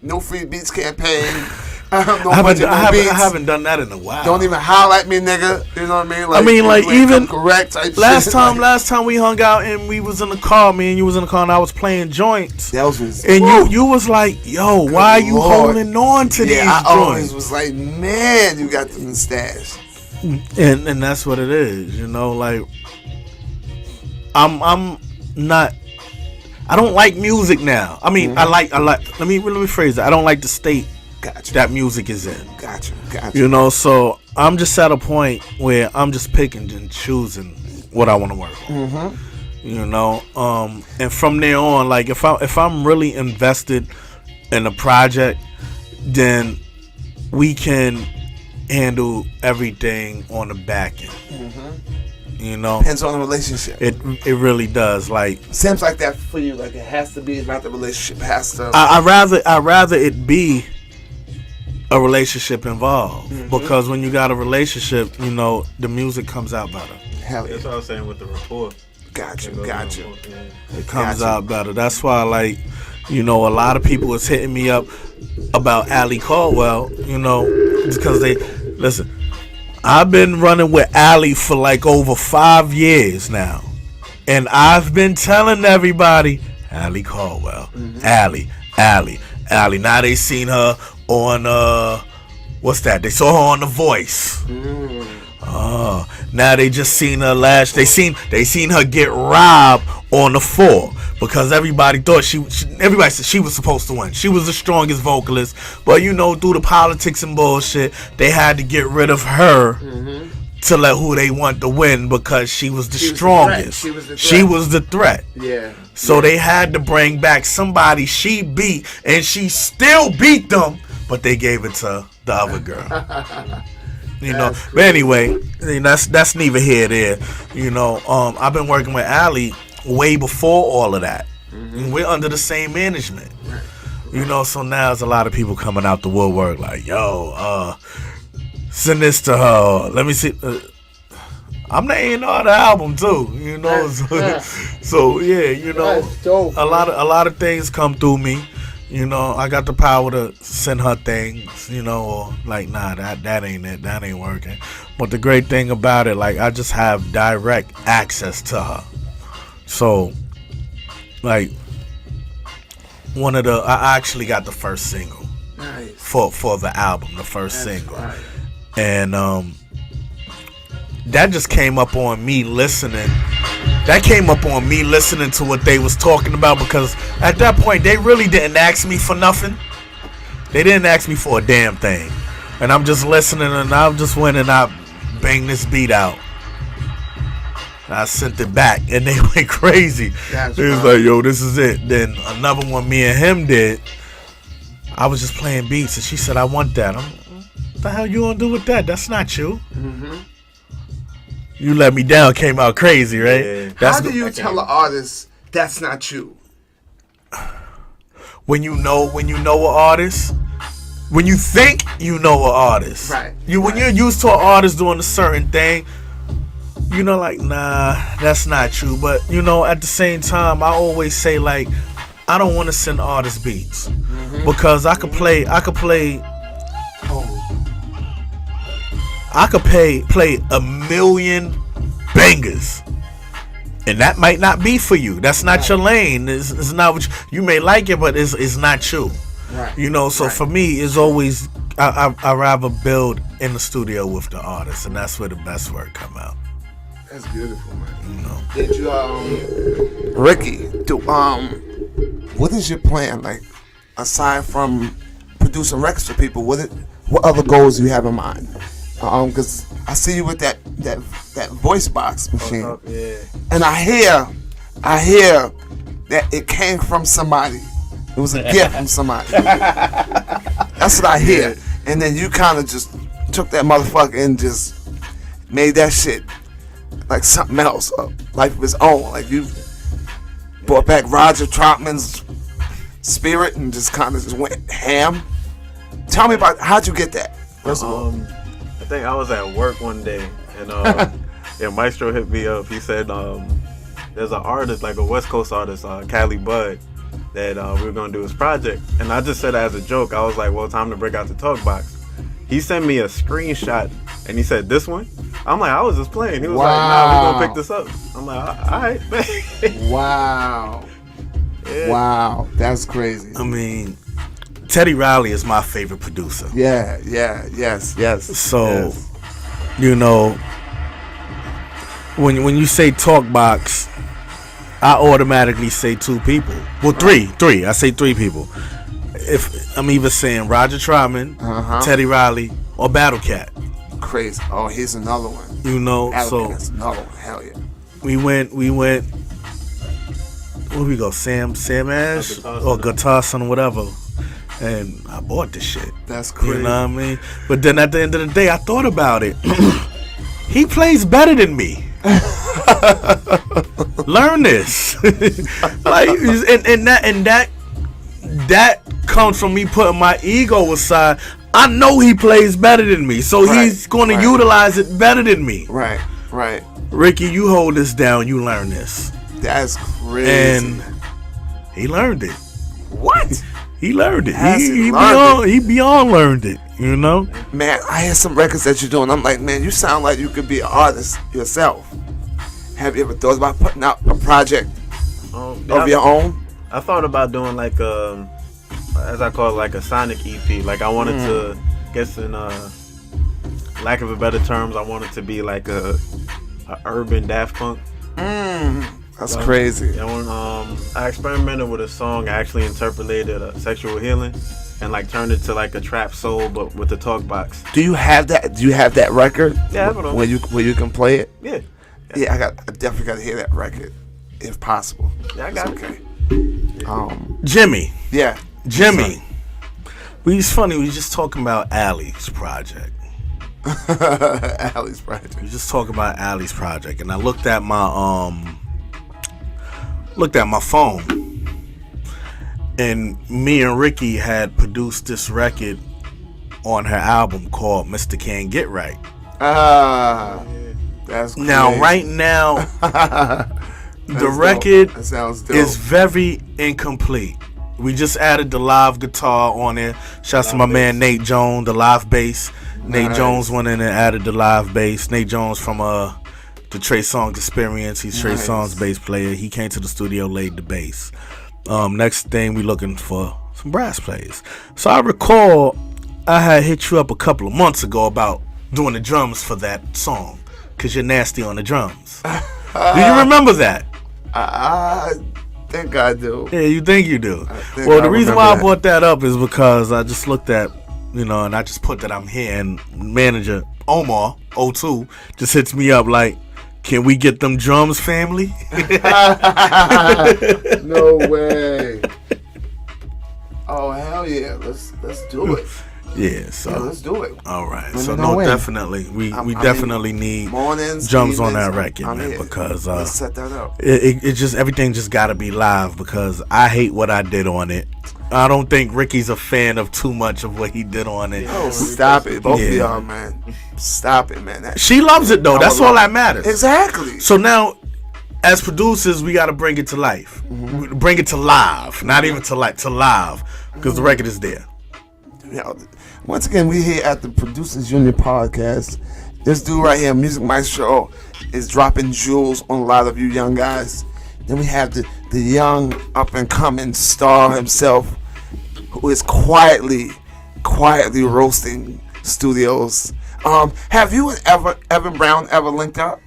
Speaker 1: No Free Beats campaign.
Speaker 2: I haven't done that in a while.
Speaker 1: Don't even holler at me, nigga. You know what I mean?
Speaker 2: Even
Speaker 1: correct type
Speaker 2: last
Speaker 1: shit.
Speaker 2: time we hung out and we was in the car, me and you was in the car and I was playing joints.
Speaker 1: That was
Speaker 2: and you was like, yo, why are you holding on to these joints?
Speaker 1: I always was like, man, you got them stash.
Speaker 2: And that's what it is, you know, like I'm not. I don't like music now. I mean, I like. Let me phrase it. I don't like the state that music is in.
Speaker 1: Gotcha.
Speaker 2: You know, so I'm just at a point where I'm just picking and choosing what I want to work on. You know, and from there on, like if I'm really invested in a project, then we can handle everything on the back end. You know,
Speaker 1: depends on the relationship.
Speaker 2: It really does. Like
Speaker 1: seems like that for you. Like it has to be about the relationship. It has to.
Speaker 2: I rather it be a relationship involved because when you got a relationship, you know, the music comes out better.
Speaker 1: Hell yeah.
Speaker 3: That's what I was saying with the rapport.
Speaker 1: Gotcha.
Speaker 2: It comes out better. That's why, like, you know, a lot of people is hitting me up about Ali Caldwell. You know, because they listen. I've been running with Ali for like over 5 years now. And I've been telling everybody, Ali Caldwell, Ali. Now they seen her on, what's that? They saw her on The Voice. Now they just seen her they seen her get robbed on The 4 because everybody thought everybody said she was supposed to win. She was the strongest vocalist, but you know, through the politics and bullshit, they had to get rid of her to let who they want to win because she was the strongest. She was the threat.
Speaker 1: Yeah.
Speaker 2: So they had to bring back somebody she beat, and she still beat them, but they gave it to the other girl. You know, but anyway, that's neither here nor there. You know, I've been working with Ali way before all of that. And we're under the same management. You know, so now there's a lot of people coming out the woodwork like, yo, send this to her. Let me see. I'm the A&R of the album too. You know, so yeah, you know, a lot of things come through me. You know, I got the power to send her things, you know, or like, nah, that ain't it. That ain't working. But the great thing about it, like, I just have direct access to her. So, like, I actually got the first single for the album, the first single. Right. And that just came up on me listening. That came up on me listening to what they was talking about because at that point they really didn't ask me for nothing. They didn't ask me for a damn thing. And I'm just listening and I just went and I banged this beat out. I sent it back and they went crazy. It was like, yo, this is it. Then another one me and him did, I was just playing beats and she said, I want that. What the hell you gonna do with that? That's not you. You Let Me Down came out crazy, right?
Speaker 3: Yeah.
Speaker 1: How do you tell an artist that's not you?
Speaker 2: When you know an artist, when you think you know an artist,
Speaker 1: right?
Speaker 2: When you're used to an artist doing a certain thing, you know, like, nah, that's not you. But you know, at the same time, I always say, like, I don't want to send artists beats because I could play. I could play a million bangers, and that might not be for you. That's not your lane. It's not what you may like it, but it's not you.
Speaker 1: Right.
Speaker 2: You know, so for me, it's always I rather build in the studio with the artist, and that's where the best work come out.
Speaker 1: That's beautiful, man.
Speaker 2: You know,
Speaker 1: Did you, Ricky, what is your plan? Like, aside from producing records for people, what other goals do you have in mind? Because I see you with that voice box machine, and I hear that it came from somebody. It was a gift from somebody. That's what I hear. And then you kind of just took that motherfucker and just made that shit like something else, a life of its own. Like you brought back Roger Troutman's spirit and just kind of just went ham. Tell me about how'd you get that? First of all,
Speaker 3: I think I was at work one day and Mystro hit me up. He said there's an artist, like a West Coast artist, Cali Bud, that we were gonna do his project, and I just said as a joke, I was like, well, time to break out the talk box. He sent me a screenshot and he said, this one? I'm like, I was just playing. He was like, nah, we're gonna pick this up. I'm like, all right, man.
Speaker 1: Wow.
Speaker 3: Yeah.
Speaker 1: Wow, that's crazy.
Speaker 2: I mean, Teddy Riley is my favorite producer.
Speaker 1: Yes.
Speaker 2: So,
Speaker 1: yes.
Speaker 2: You know, when you say talk box, I automatically say two people. Well, three. I say three people. If I'm either saying Roger Troutman, Teddy Riley, or Battle Cat.
Speaker 1: Crazy. Oh, here's another one.
Speaker 2: You know, so
Speaker 1: that's another one. Hell yeah.
Speaker 2: we went. Where we go? Sam Ash or Guitar Son or whatever. And I bought this shit.
Speaker 1: That's crazy.
Speaker 2: You know what I mean? But then at the end of the day, I thought about it. He plays better than me. Learn this. Like, and that comes from me putting my ego aside. I know he plays better than me, so he's going to utilize it better than me.
Speaker 1: Right.
Speaker 2: Ricky, you hold this down. You learn this.
Speaker 1: That's crazy.
Speaker 2: And he learned it.
Speaker 1: What?
Speaker 2: He learned it.
Speaker 1: He
Speaker 2: beyond learned it. You know,
Speaker 1: man. I hear some records that you're doing. I'm like, man, you sound like you could be an artist yourself. Have you ever thought about putting out a project of your own?
Speaker 3: I thought about doing like as I call it, like a Sonic EP. Like I wanted to, guess in lack of a better terms, I wanted to be like a urban Daft Punk.
Speaker 1: That's crazy.
Speaker 3: I experimented with a song. I actually interpolated sexual healing and like turned it to like a trap soul, but with the talk box.
Speaker 1: Do you have that? Do you have that record?
Speaker 3: Yeah, I have it on.
Speaker 1: Where you can play it?
Speaker 3: Yeah.
Speaker 1: Yeah, I definitely got to hear that record, if possible.
Speaker 3: Yeah, I got
Speaker 1: it. Okay.
Speaker 2: Jimmy.
Speaker 1: Yeah.
Speaker 2: Jimmy. It's funny. We just talking about Ali's project.
Speaker 1: Ali's project.
Speaker 2: We just talking about Ali's project, and I looked at my phone, and me and Ricky had produced this record on her album called Mr. Can't Get Right.
Speaker 1: That's crazy.
Speaker 2: Now, right now, the record is very incomplete. We just added the live guitar on it. Shouts to my man Nate Jones, the live bass. Nate Jones went in and added the live bass. Nate Jones from the Trey Songz Experience. He's Trey Songz bass player. He came to the studio, laid the bass. Next thing, we looking for some brass players. So I recall I had hit you up a couple of months ago about doing the drums for that song, because you're nasty on the drums. Do you remember that?
Speaker 1: I think I do.
Speaker 2: Yeah, you think you do. Well, the reason why I brought that up is because I just looked at, and I just put that I'm here, and manager Omar, O2, just hits me up like, can we get them drums, family?
Speaker 1: No way. Oh, hell yeah. Let's do it.
Speaker 2: Yeah, so
Speaker 1: let's do it.
Speaker 2: All right.
Speaker 1: Let
Speaker 2: So
Speaker 1: me know when.
Speaker 2: definitely we definitely need
Speaker 1: mornings,
Speaker 2: drums on
Speaker 1: evenings,
Speaker 2: that record, man,
Speaker 1: here.
Speaker 2: because
Speaker 1: let's set that up.
Speaker 2: it just everything just gotta be live, because I hate what I did on it. I don't think Ricky's a fan of too much of what he did on it.
Speaker 1: Oh, stop it. Both of y'all, man. Stop it, man.
Speaker 2: She loves it though. That's all that matters.
Speaker 1: Exactly.
Speaker 2: So now, as producers, we got to bring it to life. Bring it to live. Not even to live. Because the record is there.
Speaker 1: Once again, we're here at the Producers Union Podcast, This dude right here, Music Mystro, is dropping jewels on a lot of you young guys. Then we have the young up and coming star himself, who is quietly roasting studios. Have you and Evan Brown ever linked up?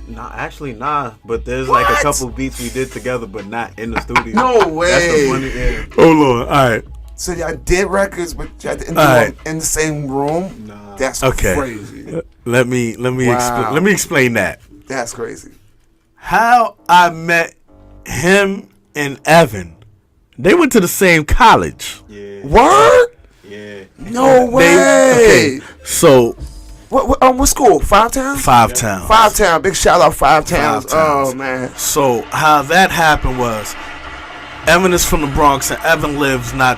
Speaker 3: Nah, actually, nah. But there's like a couple beats we did together, but not in the studio.
Speaker 1: No way.
Speaker 3: That's the funny. Yeah.
Speaker 2: Oh Lord, all right.
Speaker 1: So y'all did records, but y'all didn't do
Speaker 2: Alright.
Speaker 1: it in the same room?
Speaker 3: Nah.
Speaker 1: That's
Speaker 2: Okay.
Speaker 1: crazy.
Speaker 2: Let me
Speaker 1: Wow.
Speaker 2: let me explain that.
Speaker 1: That's crazy.
Speaker 2: How I met him and Evan. They went to the same college.
Speaker 3: Yeah.
Speaker 1: Word?
Speaker 3: Yeah.
Speaker 1: No way.
Speaker 2: Okay. So
Speaker 1: What school? Five Towns?
Speaker 2: Five Towns.
Speaker 1: Five Town. Big shout out Five Towns.
Speaker 2: Towns.
Speaker 1: Oh man.
Speaker 2: So how that happened was, Evan is from the Bronx and Evan lives I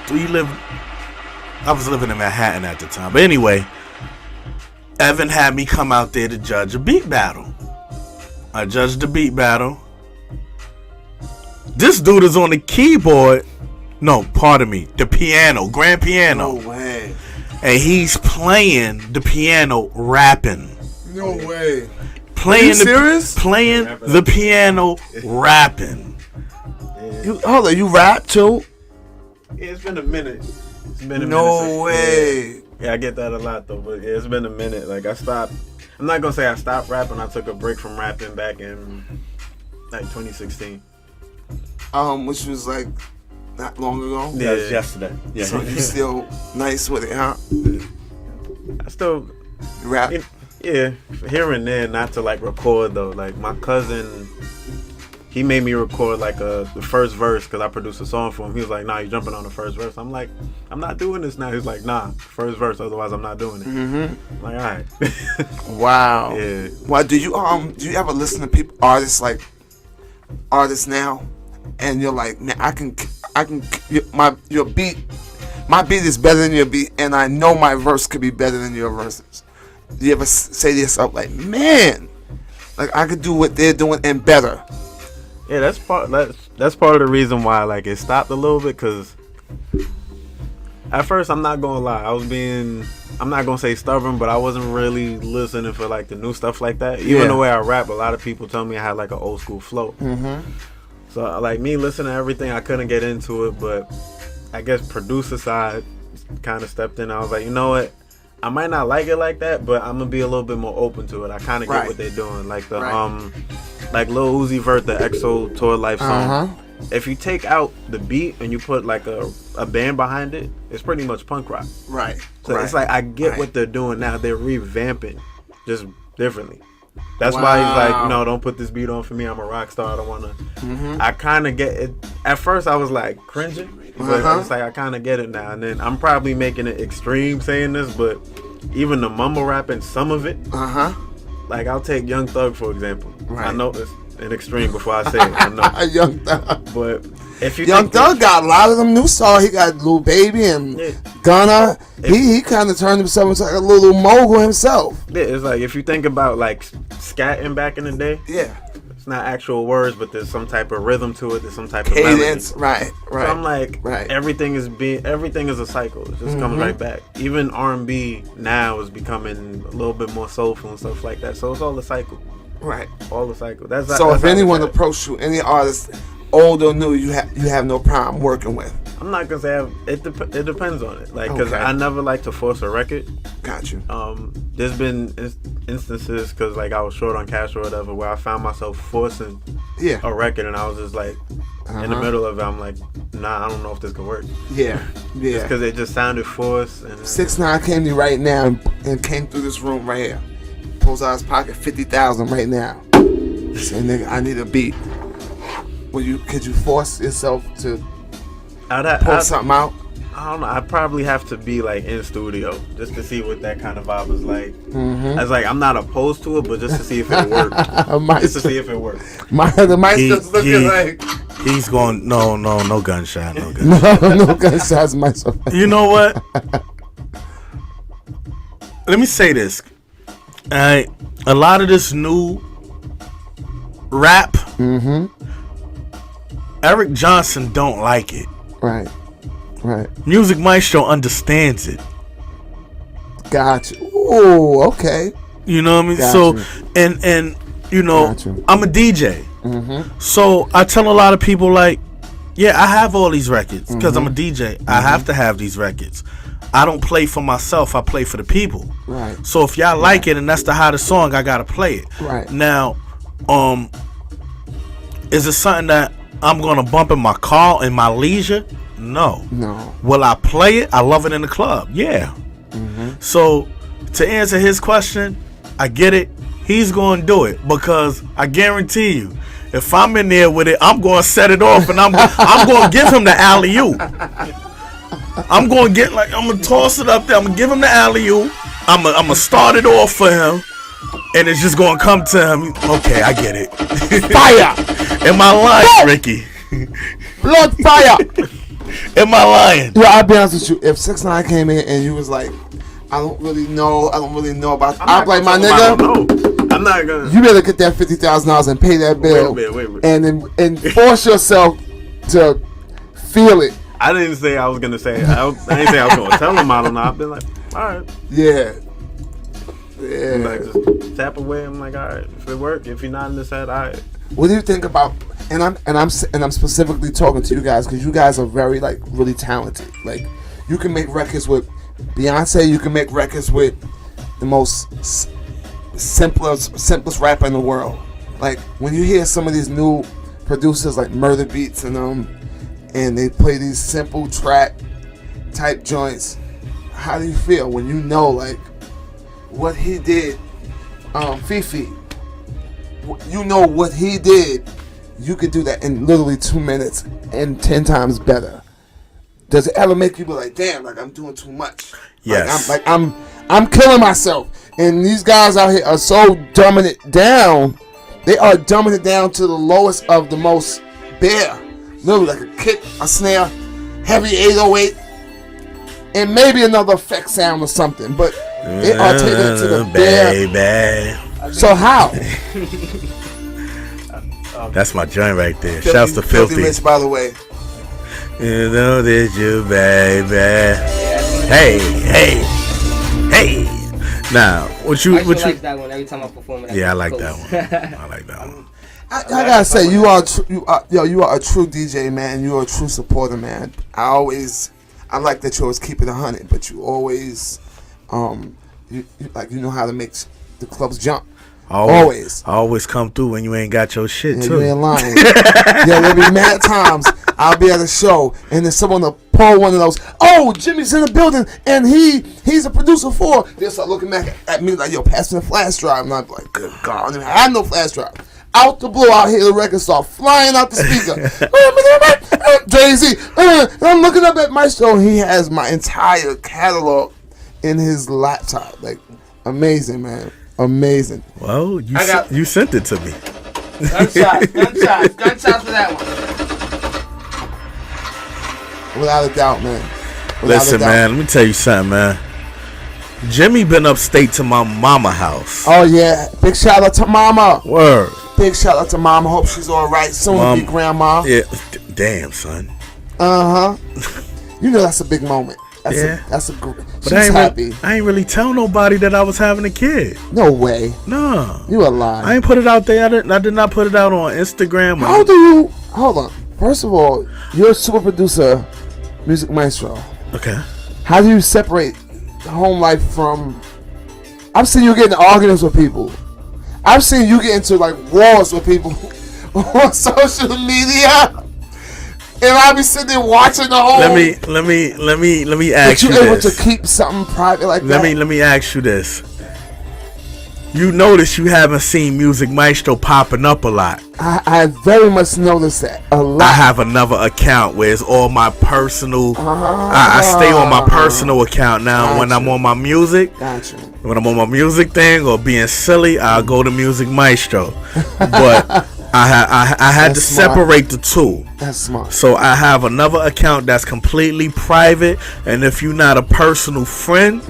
Speaker 2: was living in Manhattan at the time. But anyway, Evan had me come out there to judge a beat battle. I judged the beat battle. This dude is on the keyboard. No, pardon me. The piano, grand piano.
Speaker 1: No way.
Speaker 2: And he's playing the piano, rapping.
Speaker 1: No way.
Speaker 2: Playing
Speaker 1: you serious?
Speaker 2: Playing the piano, rapping.
Speaker 1: Hold on, you rap too?
Speaker 3: Yeah, it's been a minute. It's been a minute.
Speaker 1: No way.
Speaker 3: Yeah, I get that a lot though, but yeah, it's been a minute. Like I stopped. I'm not gonna say I stopped rapping. I took a break from rapping back in like 2016.
Speaker 1: Which was like not long ago.
Speaker 3: Yeah, it was yesterday. Yeah.
Speaker 1: So you still nice with it, huh?
Speaker 3: I still
Speaker 1: You rap.
Speaker 3: yeah, here and there, not to like record though. Like my cousin, he made me record like the first verse because I produced a song for him. He was like, "Nah, you're jumping on the first verse." I'm like, "I'm not doing this now." He's like, "Nah, first verse, otherwise I'm not doing it." I'm like, all right.
Speaker 1: Wow.
Speaker 3: Yeah.
Speaker 1: Why do you ever listen to artists now, and you're like, man, your beat, my beat is better than your beat, and I know my verse could be better than your verses. Do you ever say to yourself like, man, like I could do what they're doing and better?
Speaker 3: Yeah, that's part of the reason why like it stopped a little bit, because at first, I'm not gonna lie, I'm not gonna say stubborn, but I wasn't really listening for like the new stuff like that. Even the way I rap, a lot of people tell me I had like an old school flow. So like me listening to everything, I couldn't get into it, but I guess producer side kind of stepped in. I was like, you know what? I might not like it like that, but I'm gonna be a little bit more open to it. I kind of get what they're doing, like the like Lil Uzi Vert, the EXO Tour Life song. If you take out the beat and you put like a band behind it, it's pretty much punk rock.
Speaker 1: Right.
Speaker 3: So it's like I get what they're doing now. They're revamping, just differently. That's why he's like, no, don't put this beat on for me. I'm a rock star. I don't want to. I kind of get it. At first, I was like cringing, but it's like I kind of get it now. And then I'm probably making it extreme saying this, but even the mumble rapping, some of it. Like I'll take Young Thug for example. I know it's an extreme before I say it. I know.
Speaker 1: Young Thug.
Speaker 3: But if you
Speaker 1: Young Thug got a lot of them new songs. He got Lil Baby and Gunna. He kind of turned himself into like a little mogul himself.
Speaker 3: Yeah, it's like if you think about like scatting back in the day.
Speaker 1: Yeah.
Speaker 3: It's not actual words, but there's some type of rhythm to it. There's some type
Speaker 1: cadence.
Speaker 3: of melody.
Speaker 1: Right.
Speaker 3: So I'm like, everything is a cycle. It just comes right back. Even R&B now is becoming a little bit more soulful and stuff like that. So it's all a cycle.
Speaker 1: Right.
Speaker 3: All the cycle.
Speaker 1: So if anyone approached you, any artist, old or new, you have no problem working with.
Speaker 3: I'm not gonna say it depends on it. Like, cause I never like to force a record.
Speaker 1: Got you.
Speaker 3: There's been instances, cause like I was short on cash or whatever, where I found myself forcing a record, and I was just like in the middle of it. I'm like, nah, I don't know if this could work.
Speaker 1: Yeah.
Speaker 3: Just cause it just sounded forced. And
Speaker 1: 6ix9ine came to me right now and came through this room right here. Pulls out his pocket $50,000 right now. Saying, nigga, I need a beat. Could you force yourself to pull something out?
Speaker 3: I don't know. I'd probably have to be like in studio just to see what that kind of vibe is like. I was like, I'm not opposed to it, but just to see if it works. Just to see if it works.
Speaker 1: The Mystro's looking like
Speaker 2: he's going. No gunshot. No gunshot.
Speaker 1: no gunshots, Maestro.
Speaker 2: You know what? Let me say this. A lot of this new rap, Eric Johnson don't like it.
Speaker 1: Right.
Speaker 2: Music Mystro understands it.
Speaker 1: Gotcha. Ooh, okay.
Speaker 2: You know what I mean?
Speaker 1: Got
Speaker 2: So,
Speaker 1: you.
Speaker 2: and you know,
Speaker 1: Got you.
Speaker 2: I'm a DJ. So I tell a lot of people like, yeah, I have all these records because I'm a DJ. I have to have these records. I don't play for myself. I play for the people.
Speaker 1: Right.
Speaker 2: So if y'all like it and that's the hottest song, I gotta play it.
Speaker 1: Right.
Speaker 2: Now, is it something that I'm gonna bump in my car in my leisure? No. Will I play it? I love it in the club. Yeah. So to answer his question, I get it. He's gonna do it because I guarantee you, if I'm in there with it, I'm gonna set it off and I'm gonna give him the alley-oop. I'm gonna toss it up there. I'm gonna give him the alley-oop. I'm gonna start it off for him, and it's just gonna come to him. Okay, I get it.
Speaker 1: Fire!
Speaker 2: Am I lying, Ricky?
Speaker 1: Blood fire!
Speaker 2: Am I lying?
Speaker 1: Yeah, I'll be honest with you. If 6ix9ine came in and you was like, I don't really know about. I'm like, my nigga,
Speaker 3: I'm not gonna.
Speaker 1: you better get that $50,000 and pay that bill,
Speaker 3: Wait.
Speaker 1: and force yourself to feel it.
Speaker 3: I didn't say I was gonna say. I didn't say I was gonna tell him I don't know. I've been like, all right.
Speaker 1: Yeah.
Speaker 3: I'm like, just tap away. I'm like, all right. If it work, if you're not in this head, all right.
Speaker 1: What do you think about? And I'm specifically talking to you guys because you guys are very like really talented. Like you can make records with Beyonce. You can make records with the most simplest rapper in the world. Like when you hear some of these new producers like Murder Beats and they play these simple track type joints. How do you feel when you know like what he did, Fifi? You know what he did. You could do that in literally 2 minutes and 10 times better. Does it ever make you be like, damn, like I'm doing too much?
Speaker 2: Yes.
Speaker 1: I'm killing myself. And these guys out here are so dumbing it down. They are dumbing it down to the lowest of the most bare. Literally like a kick, a snare, heavy 808, and maybe another effect sound or something. But they are taking it to the bare. So how?
Speaker 2: That's my joint right there. Shouts to Filthy.
Speaker 1: Mitch, by the way.
Speaker 2: You know that you, baby. Hey. Now, what you?
Speaker 5: likes that one every time I perform it.
Speaker 2: Yeah, I like that one.
Speaker 1: I gotta say, you are a true DJ, man. You are a true supporter, man. I like that you always keep it 100, but you always, you know how to make the clubs jump. Always.
Speaker 2: I always come through when you ain't got your shit too.
Speaker 1: You ain't lying. There'll be mad times I'll be at a show and then someone will pull one of those. Oh, Jimmy's in the building and he's a producer for. They'll start looking back at me like, yo, pass me the flash drive. And I'm like, good God, I don't even have no flash drive. Out the blue, out here, the record start flying out the speaker. Jay-Z. And I'm looking up at Mystro and he has my entire catalog in his laptop. Like, amazing, man. Amazing.
Speaker 2: Well, you sent it to me.
Speaker 5: Gunshots for that one.
Speaker 1: Without a doubt, man.
Speaker 2: Listen, man, let me tell you something, man. Jimmy been upstate to my mama house.
Speaker 1: Oh, yeah. Big shout out to mama.
Speaker 2: Word.
Speaker 1: Big shout out to mama. Hope she's all right. Soon to be grandma.
Speaker 2: Yeah. Damn, son.
Speaker 1: You know that's a big moment. That's a great. She's happy.
Speaker 2: I ain't really tell nobody that I was having a kid.
Speaker 1: No way.
Speaker 2: No.
Speaker 1: You a lie.
Speaker 2: I ain't put it out there. I did not put it out on Instagram.
Speaker 1: How do you? Hold on. First of all, you're a super producer, Music Mystro.
Speaker 2: Okay.
Speaker 1: How do you separate home life from? I've seen you get into arguments with people. I've seen you get into like wars with people on social media. And I'll be sitting there watching the whole.
Speaker 2: Let me ask you this.
Speaker 1: But you able to keep something private like that?
Speaker 2: Let me ask you this. You notice you haven't seen Music Mystro popping up a lot.
Speaker 1: I very much noticed that a lot.
Speaker 2: I have another account where it's all my personal. I stay on my personal account now. When I'm on my music, when I'm on my music thing or being silly, I'll go to Music Mystro. But I had to separate the two.
Speaker 1: That's smart.
Speaker 2: So I have another account that's completely private, and if you're not a personal friend,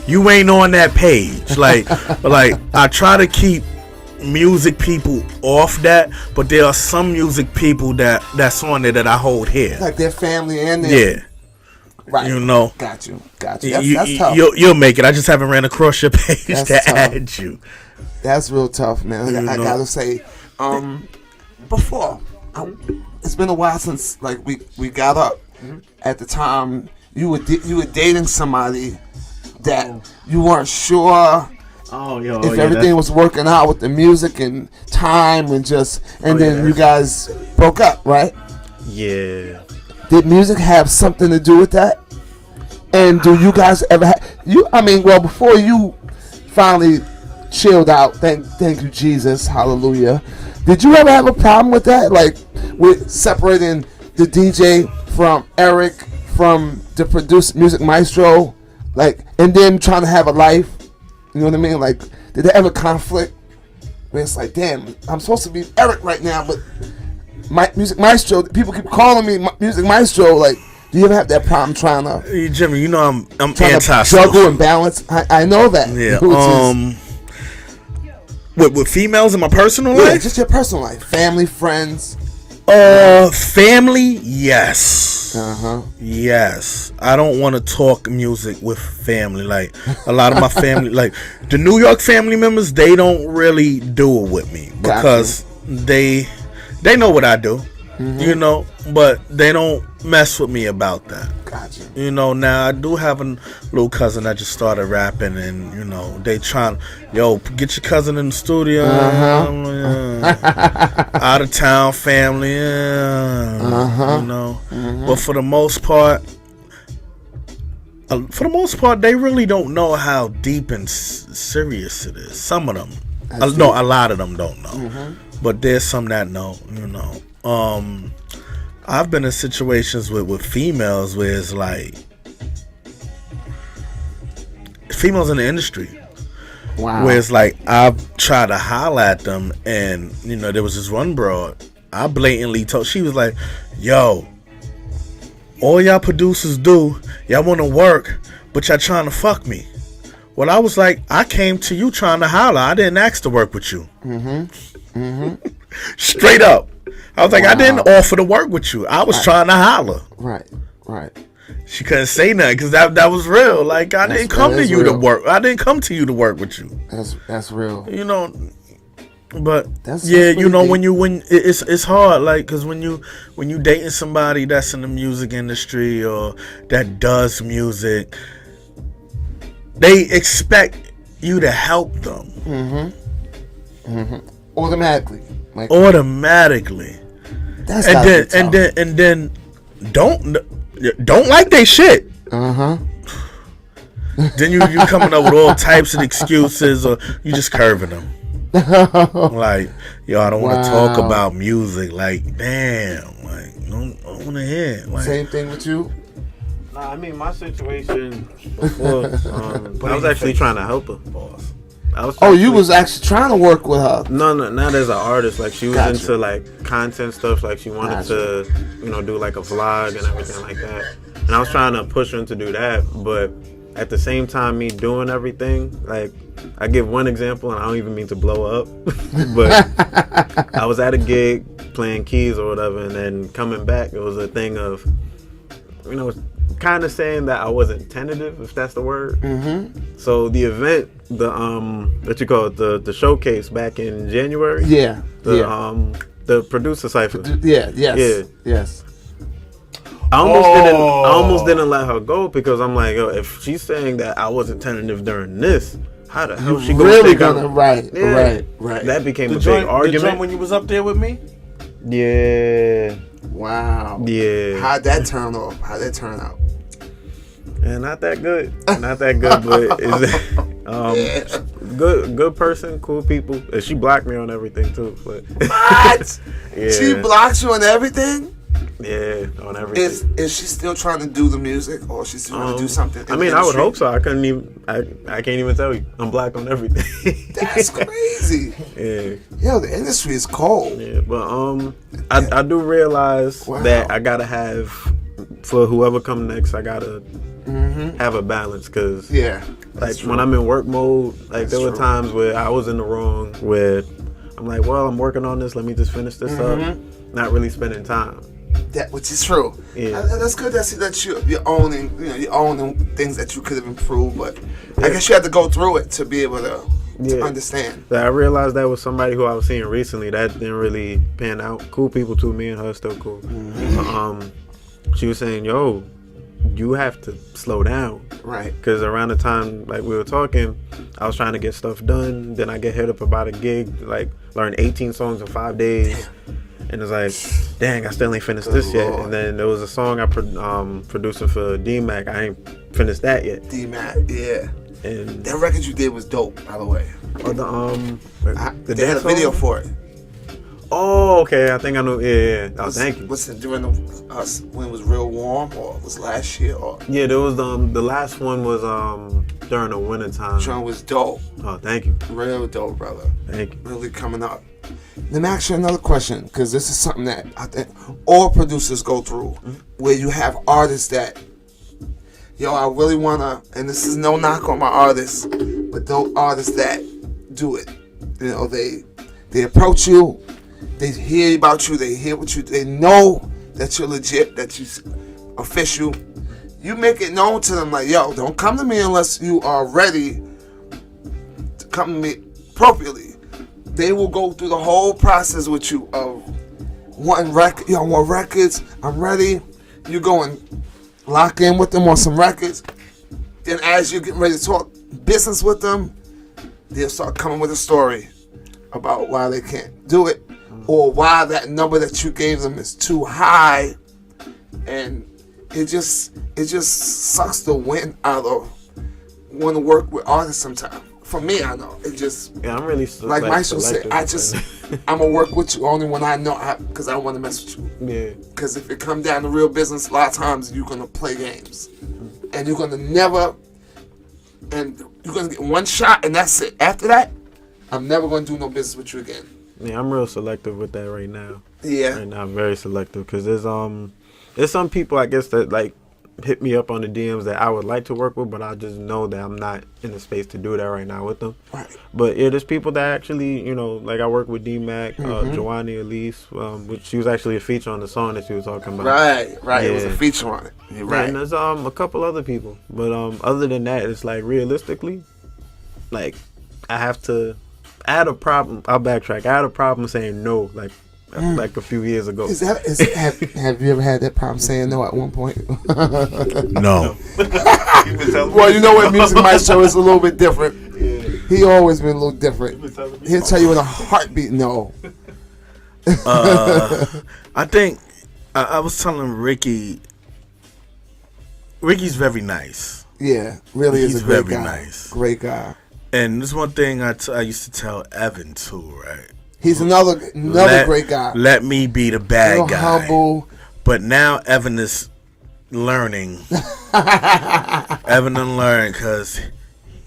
Speaker 2: you ain't on that page. Like I try to keep music people off that, but there are some music people that's on there that I hold here.
Speaker 1: Like their family and their Right.
Speaker 2: You know.
Speaker 1: Got you. That's tough.
Speaker 2: You'll make it. I just haven't ran across your page
Speaker 1: That's
Speaker 2: to
Speaker 1: tough.
Speaker 2: add you.
Speaker 1: That's real tough, man. I gotta say, before it's been a while since like we got up. At the time, you were dating somebody that you weren't sure if everything was working out with the music and time and then you guys broke up, right?
Speaker 3: Yeah.
Speaker 1: Did music have something to do with that? And do you guys ever before you finally chilled out, thank you Jesus, hallelujah, did you ever have a problem with that, like with separating the DJ from Eric from the producer music Mystro, like, and then trying to have a life, you know what I mean? Like, did there ever conflict where it's like, damn, I'm supposed to be Eric right now, but music Mystro, people keep calling me music Mystro, like, do you ever have that problem trying to
Speaker 2: Hey, Jimmy, you know I'm
Speaker 1: anti juggle and balance? I know that.
Speaker 2: Yeah. With females in my personal life?
Speaker 1: Just your personal life, family, friends.
Speaker 2: Family, yes. Yes. I don't want to talk music with family. Like, a lot of my family, like, the New York family members, they don't really do it with me. Because they know what I do. You know, but they don't mess with me about that.
Speaker 1: Gotcha.
Speaker 2: You know, now I do have a little cousin that just started rapping, and you know, they trying, get your cousin in the studio. Out of town family, you know. But for the most part, they really don't know how deep and serious it is. Some of them, a lot of them don't know. But there's some that know, you know. I've been in situations with females where it's like females in the industry.
Speaker 1: Wow.
Speaker 2: Where it's like I've tried to holler at them, and you know, there was this one broad I blatantly told, she was like, yo, all y'all producers do, y'all want to work, but y'all trying to fuck me. Well, I was like, I came to you trying to holler. I didn't ask to work with you. Straight up. I was like, I didn't offer to work with you. I was trying to holler.
Speaker 1: Right.
Speaker 2: She couldn't say nothing because that was real. Like, I didn't come to you to work. I didn't come to you to work with you.
Speaker 1: That's real.
Speaker 2: You know, but
Speaker 1: that's
Speaker 2: you know, when it's hard, like, because when you dating somebody that's in the music industry or that does music, they expect you to help them.
Speaker 1: Automatically.
Speaker 2: And then don't like they shit. Then you coming up with all types of excuses, or you just curving them. Like, I don't want to talk about music. Like, damn, like, I don't want to hear. Like,
Speaker 1: same thing with you.
Speaker 3: Nah, I mean, my situation before, I was actually trying to help her. Boss.
Speaker 1: You was actually trying to work with her.
Speaker 3: No, not as an artist. Like, she was into like content stuff. Like, she wanted to, do like a vlog and everything like that. And I was trying to push her to do that, but at the same time, me doing everything, like, I give one example, and I don't even mean to blow up, but I was at a gig playing keys or whatever, and then coming back, it was a thing of, kind of saying that I wasn't tentative, if that's the word. So the event, what you call it, the showcase back in January. The producer cipher.
Speaker 1: Yes.
Speaker 3: I almost didn't let her go because I'm like, if she's saying that I wasn't tentative during this, how the hell she
Speaker 1: really
Speaker 3: gonna
Speaker 1: right.
Speaker 3: That became a big argument.
Speaker 2: The joint when you was up there with me?
Speaker 3: Yeah.
Speaker 1: Wow.
Speaker 3: Yeah.
Speaker 1: How'd that turn off? How'd that turn out?
Speaker 3: And not that good, but good person, cool people. And she blocked me on everything too. But
Speaker 1: what?
Speaker 3: Yeah.
Speaker 1: She blocked you on everything?
Speaker 3: Yeah, on everything.
Speaker 1: Is she still trying to do the music, or she's still trying to do something?
Speaker 3: I mean, I would hope so. I couldn't even. I can't even tell you. I'm blocked on everything.
Speaker 1: That's crazy.
Speaker 3: Yeah.
Speaker 1: Yo, the industry is cold.
Speaker 3: Yeah, but I do realize that I gotta have, for whoever come next, I gotta have a balance, because like when I'm in work mode, like there were times where I was in the wrong, where I'm like, well, I'm working on this, let me just finish this up, not really spending time.
Speaker 1: That which is true.
Speaker 3: Yeah.
Speaker 1: That's good. That you're owning. You're owning things that you could have improved, but I guess you had to go through it to be able to understand.
Speaker 3: I realized that with somebody who I was seeing recently that didn't really pan out. Cool people too. Me and her still cool. She was saying, "Yo, you have to slow down."
Speaker 1: Right.
Speaker 3: Because around the time like we were talking, I was trying to get stuff done. Then I get hit up about a gig, like learn 18 songs in 5 days. And it's like, dang, I still ain't finished this yet. And then there was a song I producing for D-Mac. I ain't finished that yet.
Speaker 1: D-Mac, yeah.
Speaker 3: And
Speaker 1: that record you did was dope, by the way.
Speaker 3: Oh,
Speaker 1: they had a video for it.
Speaker 3: Oh, okay. I think I know. Yeah. Oh, thank you.
Speaker 1: Was it during when it was real warm, or was last year? Or
Speaker 3: yeah, there was the last one was during the winter time.
Speaker 1: John was dope.
Speaker 3: Oh, thank you.
Speaker 1: Real dope, brother.
Speaker 3: Thank you.
Speaker 1: Really coming up. Let me ask you another question, because this is something that I think all producers go through, where you have artists that, I really wanna, and this is no knock on my artists, but those artists that do it, they approach you, they hear about you, they hear what you, they know that you're legit, that you official. You make it known to them like, yo, don't come to me unless you are ready to come to me appropriately. They will go through the whole process with you of wanting records. I want records. I'm ready. You go and lock in with them on some records. Then as you're getting ready to talk business with them, they'll start coming with a story about why they can't do it, or why that number that you gave them is too high, and it just sucks the wind out of want to work with artists sometimes. For me, I know it just.
Speaker 3: Yeah, I'm really
Speaker 1: like Mystro said. I'm gonna work with you only when I know, because I want to mess with you.
Speaker 3: Yeah.
Speaker 1: Because if it come down to real business, a lot of times you're gonna play games, and you're gonna never, and you're gonna get one shot, and that's it. After that, I'm never gonna do no business with you again.
Speaker 3: Yeah, I'm real selective with that right now.
Speaker 1: Yeah.
Speaker 3: Right now, I'm very selective because there's some people I guess that like hit me up on the DMs that I would like to work with, but I just know that I'm not in the space to do that right now with them.
Speaker 1: Right.
Speaker 3: But yeah, there's people that actually, like I work with D-Mac, Joanny Elise, which she was actually a feature on the song that she was talking about.
Speaker 1: Right.
Speaker 3: Yeah.
Speaker 1: It was a feature on it. Right.
Speaker 3: And there's a couple other people, but other than that, it's like realistically, like I had a problem. I'll backtrack. I had a problem saying no, like a few years ago.
Speaker 1: Have you ever had that problem saying no at one point?
Speaker 2: No.
Speaker 1: Well, you know what, Music Mystro is a little bit different. Yeah. He always been a little different. He'll tell you in a heartbeat no.
Speaker 2: I think I was telling Ricky. Ricky's very nice.
Speaker 1: Yeah, really is a great
Speaker 2: very
Speaker 1: guy.
Speaker 2: Nice.
Speaker 1: Great guy.
Speaker 2: And this one thing I used to tell Evan too, right?
Speaker 1: He's another great guy.
Speaker 2: Let me be the bad guy.
Speaker 1: Humble.
Speaker 2: But now Evan is learning. Evan done learn because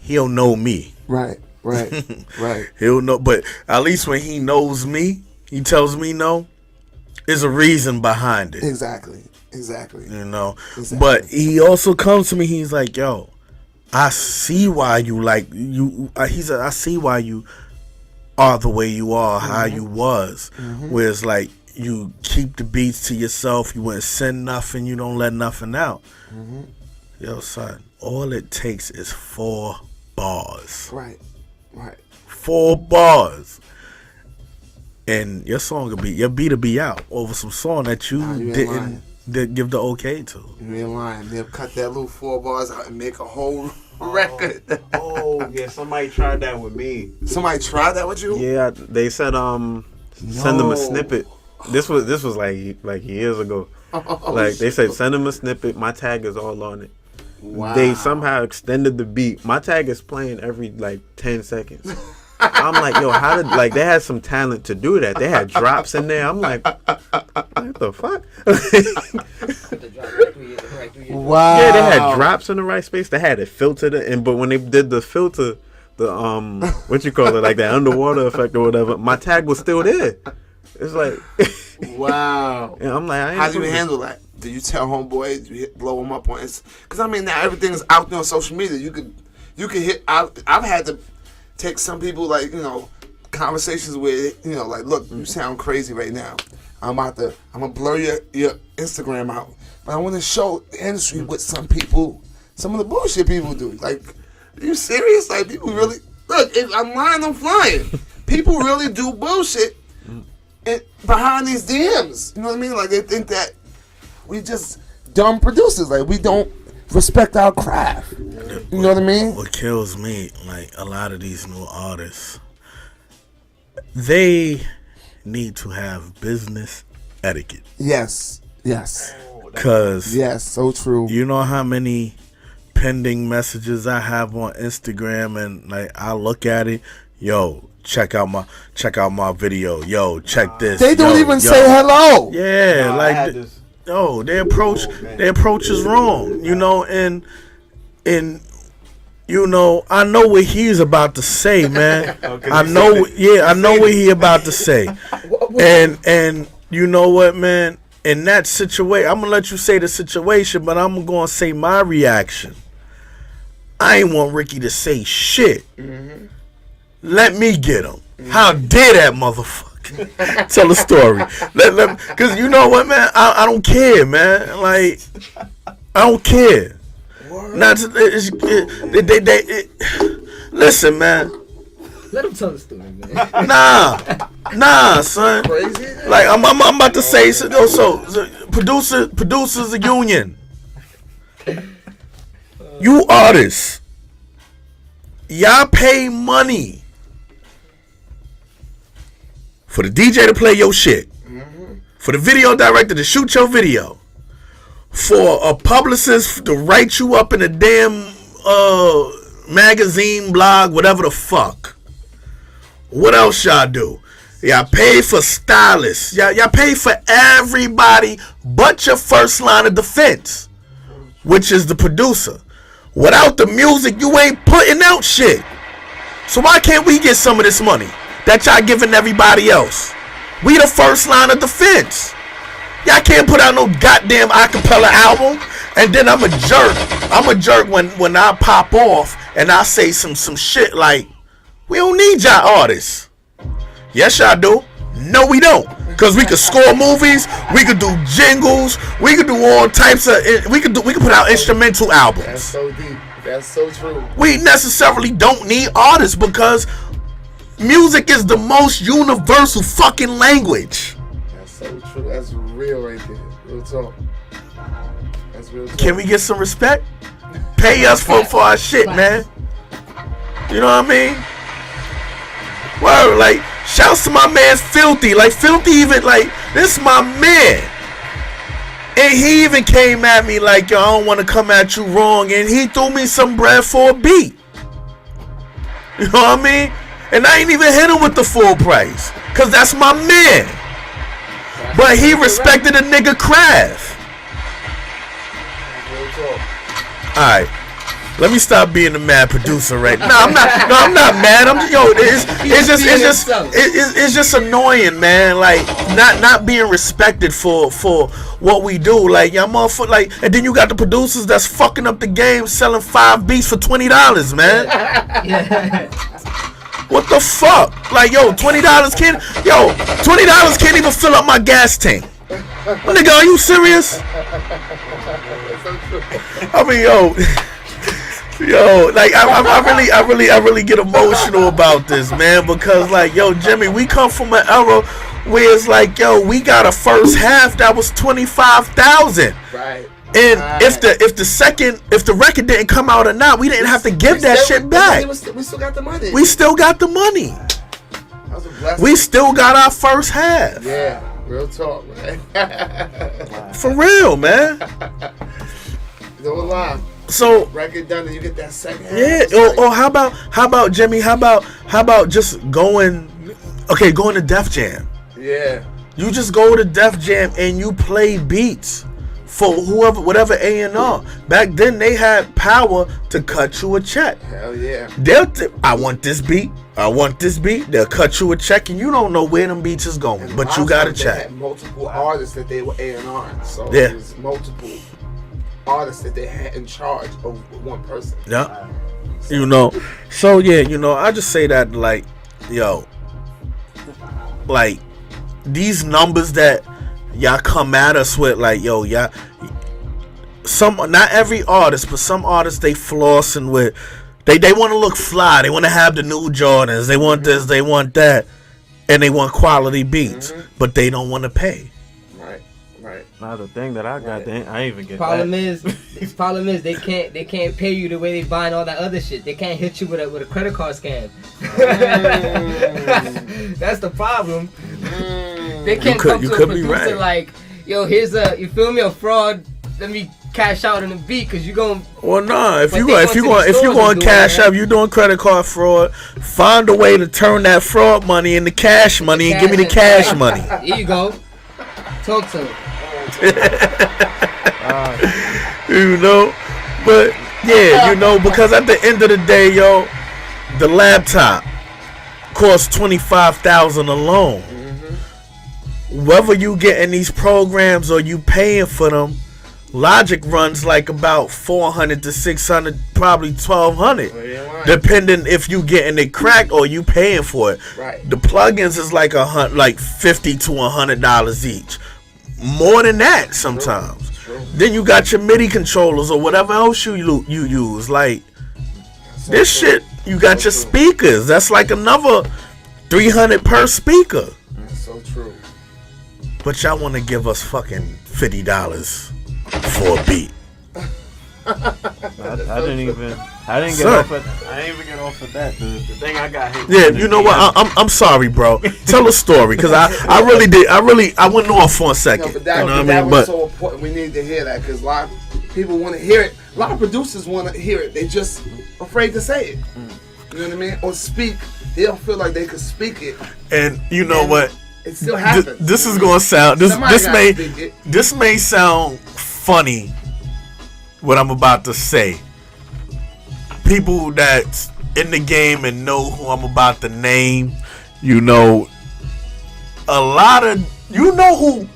Speaker 2: he'll know me.
Speaker 1: Right.
Speaker 2: He'll know, but at least when he knows me, he tells me no. There's a reason behind it.
Speaker 1: Exactly.
Speaker 2: Exactly. But he also comes to me. He's like, "Yo, I see why you like you." He said, "I see why you are the way you are, how you was." Whereas like you keep the beats to yourself, you wouldn't send nothing, you don't let nothing out. Yo, son, all it takes is 4 bars.
Speaker 1: Right.
Speaker 2: 4 bars. And your beat will be out over some song that you didn't give the okay to.
Speaker 1: You ain't lying. They'll cut that little 4 bars out and make a whole record.
Speaker 3: Yeah, somebody tried that with me.
Speaker 1: Somebody tried that with you?
Speaker 3: Yeah, they said send them a snippet. This was like years ago. They said send them a snippet. My tag is all on it.
Speaker 1: Wow.
Speaker 3: They somehow extended the beat. My tag is playing every 10 seconds. I'm like, yo, how did they had some talent to do that? They had drops in there. I'm like, what the fuck?
Speaker 1: Wow.
Speaker 3: Yeah, they had drops in the right space. They had it filtered, but when they did the filter, the what you call it, like that underwater effect or whatever, my tag was still there. It's like,
Speaker 1: wow.
Speaker 3: And I'm like,
Speaker 1: how do you handle that? Do you tell homeboy? Do you blow him up on it? Because I mean, now everything's out there on social media. You could hit. I've had to take some people, like, conversations where, you know, like, look, you sound crazy right now. I'm gonna blur your Instagram out. But I want to show the industry what some of the bullshit people do. Like, are you serious? Like, people really, look, if I'm lying, I'm flying. People really do bullshit behind these DMs. You know what I mean? Like, they think that we just dumb producers. Like, we don't respect our craft. You know what I mean?
Speaker 2: What kills me, like, a lot of these new artists, they need to have business etiquette.
Speaker 1: Yes.
Speaker 2: Cause
Speaker 1: Yes, so true.
Speaker 2: you know how many pending messages I have on Instagram, and like I look at it, yo, check out my video, yo, check this.
Speaker 1: They don't even say hello.
Speaker 2: Yeah,
Speaker 3: Nah, I
Speaker 2: like
Speaker 3: had this.
Speaker 2: yo, their approach is wrong, you know, and you know, I know what he's about to say, man. I know what he about to say. And you know what, man? In that situation, I'm gonna let you say the situation, but I'm gonna say my reaction. I ain't want Ricky to say shit. Mm-hmm. Let me get him. Mm-hmm. How dare that motherfucker? Tell a story. Cause you know what, man? I don't care, man. Like, I don't care. Not listen, man.
Speaker 5: Let him tell the story, man.
Speaker 2: Nah, son.
Speaker 1: Crazy?
Speaker 2: Like I'm about to say, so producers a union. You artists, y'all pay money for the DJ to play your shit, for the video director to shoot your video, for a publicist to write you up in a damn magazine, blog, whatever the fuck. What else y'all do? Y'all pay for stylists. Y'all pay for everybody but your first line of defense, which is the producer. Without the music, you ain't putting out shit. So why can't we get some of this money that y'all giving everybody else? We the first line of defense. Y'all can't put out no goddamn acapella album. And then I'm a jerk. I'm a jerk when I pop off and I say some shit like, we don't need y'all artists. Yes, y'all do. No, we don't. Because we could score movies, we could do jingles, we could do all types of, we could put out instrumental albums.
Speaker 1: That's so deep. That's so true.
Speaker 2: We necessarily don't need artists because music is the most universal fucking language.
Speaker 1: That's so true. That's real right there. Real talk. That's real talk.
Speaker 2: Can we get some respect? Pay us for our shit, man. You know what I mean? Word, like, shouts to my man Filthy. Like, Filthy even, like, this my man. And he even came at me like, yo, I don't want to come at you wrong. And he threw me some bread for a beat. You know what I mean? And I ain't even hit him with the full price. Because that's my man. But he respected a nigga craft. Alright. Let me stop being the mad producer right now. I'm not mad. It's just annoying, man. Like not being respected for what we do. Like y'all motherfucker, like, and then you got the producers that's fucking up the game, selling 5 beats for $20, man. What the fuck? Like $20 can't even fill up my gas tank. Nigga, are you serious? I mean, like I really get emotional about this, man, because like, Jimmy, we come from an era where it's like, we got a first half that was 25,000,
Speaker 1: right?
Speaker 2: And if the record didn't come out or not, we didn't have to give that shit back.
Speaker 1: We still got the money.
Speaker 2: We still got the money.
Speaker 1: That was a blessing.
Speaker 2: We still got our first half.
Speaker 1: Yeah, real talk, man.
Speaker 2: For real, man.
Speaker 1: No lie.
Speaker 2: So
Speaker 1: record done and you get that second half.
Speaker 2: Yeah. Or how about Jimmy? How about just going to Def Jam?
Speaker 1: Yeah.
Speaker 2: You just go to Def Jam and you play beats for whatever A&R. Back then they had power to cut you a check.
Speaker 1: Hell yeah.
Speaker 2: I want this beat. I want this beat. They'll cut you a check and you don't know where them beats is going, and but you got a check.
Speaker 1: They had multiple artists that they were A&R, so
Speaker 2: yeah.
Speaker 1: It was multiple artists that they had in charge of one person.
Speaker 2: Yeah. So I just say that, like, like these numbers that y'all come at us with, like, yo, y'all, not every artist, but some artists, they flossing with, they want to look fly, they want to have the new Jordans, they want this, they want that, and they want quality beats, but they don't want to pay.
Speaker 1: Right.
Speaker 3: Now the thing that I got, I ain't even get
Speaker 5: Problem
Speaker 3: that.
Speaker 5: is they can't pay you the way they buying all that other shit. They can't hit you with a credit card scam. That's the problem. They can't come to a producer like, yo, here's you feel me, a fraud. Let me cash out on the beat because you going.
Speaker 2: Well, nah. If you going cash out, you doing credit card fraud. Find a way to turn that fraud money into cash money and give me the cash money.
Speaker 5: Here you go. Talk to him.
Speaker 2: You know, but yeah, you know, because at the end of the day, yo, the laptop costs $25,000 alone. Whether you getting these programs or you paying for them, Logic runs like about $400 to $600, probably $1,200, depending if you getting it cracked or you paying for it.
Speaker 1: Right.
Speaker 2: The plugins is like $50 to $100 each, more than that sometimes. True. Then you got your MIDI controllers or whatever else you use. Like this shit, you got your speakers. That's like another $300 per speaker.
Speaker 1: That's so true.
Speaker 2: But y'all want to give us fucking $50 for a beat.
Speaker 3: I didn't get off of that. The thing I got hit.
Speaker 2: Yeah, you know what? I'm sorry, bro. Tell a story, because I went off for a second.
Speaker 1: No, but that,
Speaker 2: you know what
Speaker 1: that
Speaker 2: I mean?
Speaker 1: was so important. We need to hear that because a lot of people want to hear it. A lot of producers want to hear it. They just afraid to say it. You know what I mean? Or speak. They don't feel like they could speak it.
Speaker 2: And you know what?
Speaker 1: It still happens.
Speaker 2: This is gonna sound. This may sound funny. What I'm about to say. People that's in the game and know who I'm about to name, you know, a lot of, you know who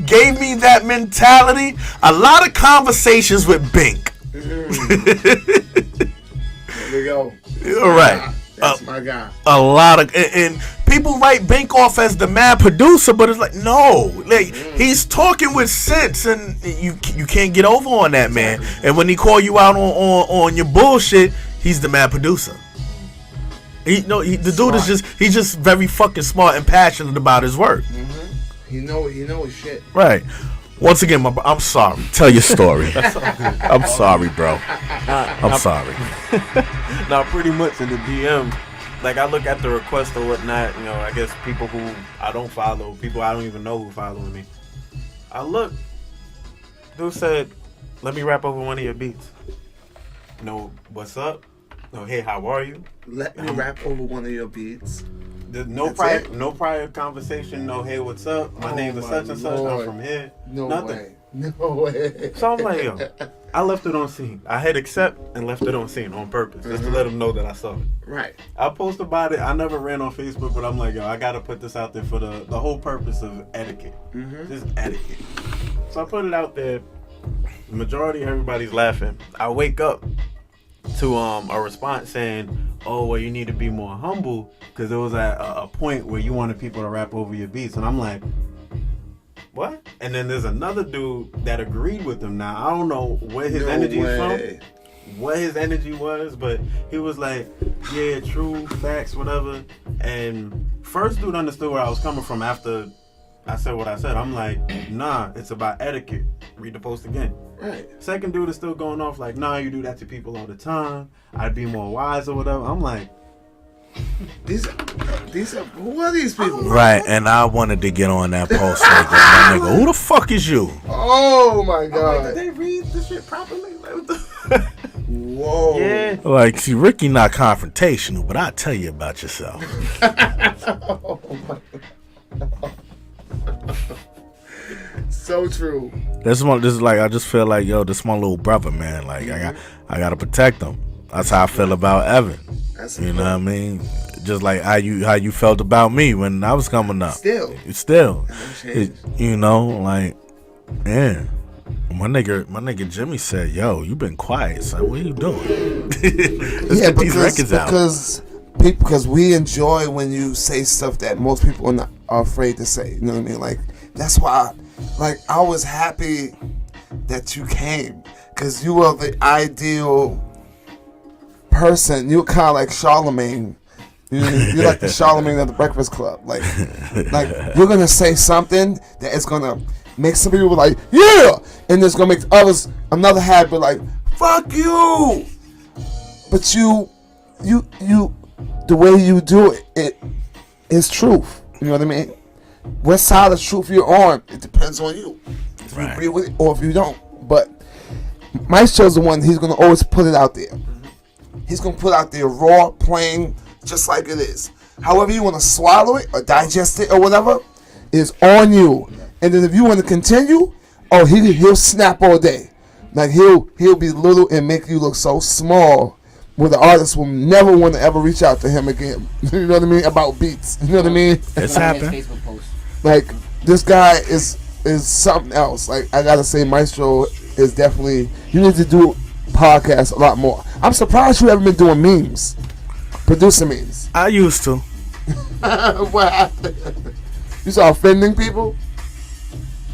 Speaker 2: gave me that mentality? A lot of conversations with Bink.
Speaker 1: There we go.
Speaker 2: All right.
Speaker 1: That's my guy.
Speaker 2: A lot of, and people write Bink off as the mad producer, but it's like, no, like he's talking with sense, and you can't get over on that, man. And when he call you out on your bullshit, he's the mad producer. The dude is he's just very fucking smart and passionate about his work.
Speaker 1: He know his shit.
Speaker 2: Right. Once again, I'm sorry. Tell your story. I'm sorry, bro. I'm sorry.
Speaker 3: Now, pretty much in the DM, like I look at the request or whatnot, you know, I guess people who I don't follow, people I don't even know who following me. I look, dude said, let me rap over one of your beats. You know, what's up? No, hey, how are you?
Speaker 1: Let me rap over one of your beats.
Speaker 3: There's no prior conversation. No, hey, what's up? My name is such and such. I'm from here. Nothing.
Speaker 1: No way.
Speaker 3: So I'm like, yo, I left it on scene. I hit accept and left it on scene on purpose, just to let them know that I saw it.
Speaker 1: Right.
Speaker 3: I post about it. I never ran on Facebook, but I'm like, yo, I gotta put this out there for the whole purpose of etiquette. Just etiquette. So I put it out there. The majority of everybody's laughing. I wake up to a response saying, oh, well, you need to be more humble because there was a point where you wanted people to rap over your beats. And I'm like, what? And then there's another dude that agreed with him. Now, I don't know where his energy is from, what his energy was, but he was like, yeah, true, facts, whatever. And first dude understood where I was coming from after I said what I said. I'm like, nah, it's about etiquette. Read the post again.
Speaker 1: Right.
Speaker 3: Second dude is still going off like, nah, you do that to people all the time. I'd be more wise or whatever. I'm like,
Speaker 1: these are who are these people?
Speaker 2: Right, and I wanted to get on that post. Nigga, who the fuck is you?
Speaker 1: Oh my god!
Speaker 3: Like, did they read this shit properly? Like, what the
Speaker 1: Whoa!
Speaker 3: Yeah.
Speaker 2: Like, see, Ricky not confrontational, but I'll tell you about yourself.
Speaker 1: Oh my god. So true.
Speaker 2: This is like, I just feel like, yo, this is my little brother, man. Like, I gotta protect him. That's how I feel about Evan. You know what I mean? Just like how you felt about me when I was coming up. Still. You know, like, yeah. My nigga Jimmy said, yo, you been quiet, son. What are you doing? Let's get these records out.
Speaker 1: Because people, because we enjoy when you say stuff that most people are afraid to say. You know what I mean? Like, that's why, like, I was happy that you came, because you are the ideal person. You're kind of like Charlemagne. You're like the Charlemagne of the Breakfast Club. Like you're gonna say something that is gonna make some people like, yeah, and it's gonna make others, another half be like, fuck you. But you, the way you do it is truth. You know what I mean? What side of truth you're on, it depends on you. If you agree with it or if you don't. But Mystro's the one, he's gonna always put it out there. He's gonna put out there raw, plain, just like it is. However you want to swallow it or digest it or whatever is on you. And then if you want to continue, he'll snap all day. Like he'll be little and make you look so small, where the artist will never want to ever reach out to him again. You know what I mean? About beats. You know what I mean?
Speaker 2: It's happened.
Speaker 1: Like, this guy is something else. Like, I gotta say, Mystro is definitely. You need to do podcasts a lot more. I'm surprised you haven't been doing memes. Producer memes.
Speaker 2: I used to.
Speaker 1: What happened? You start offending people?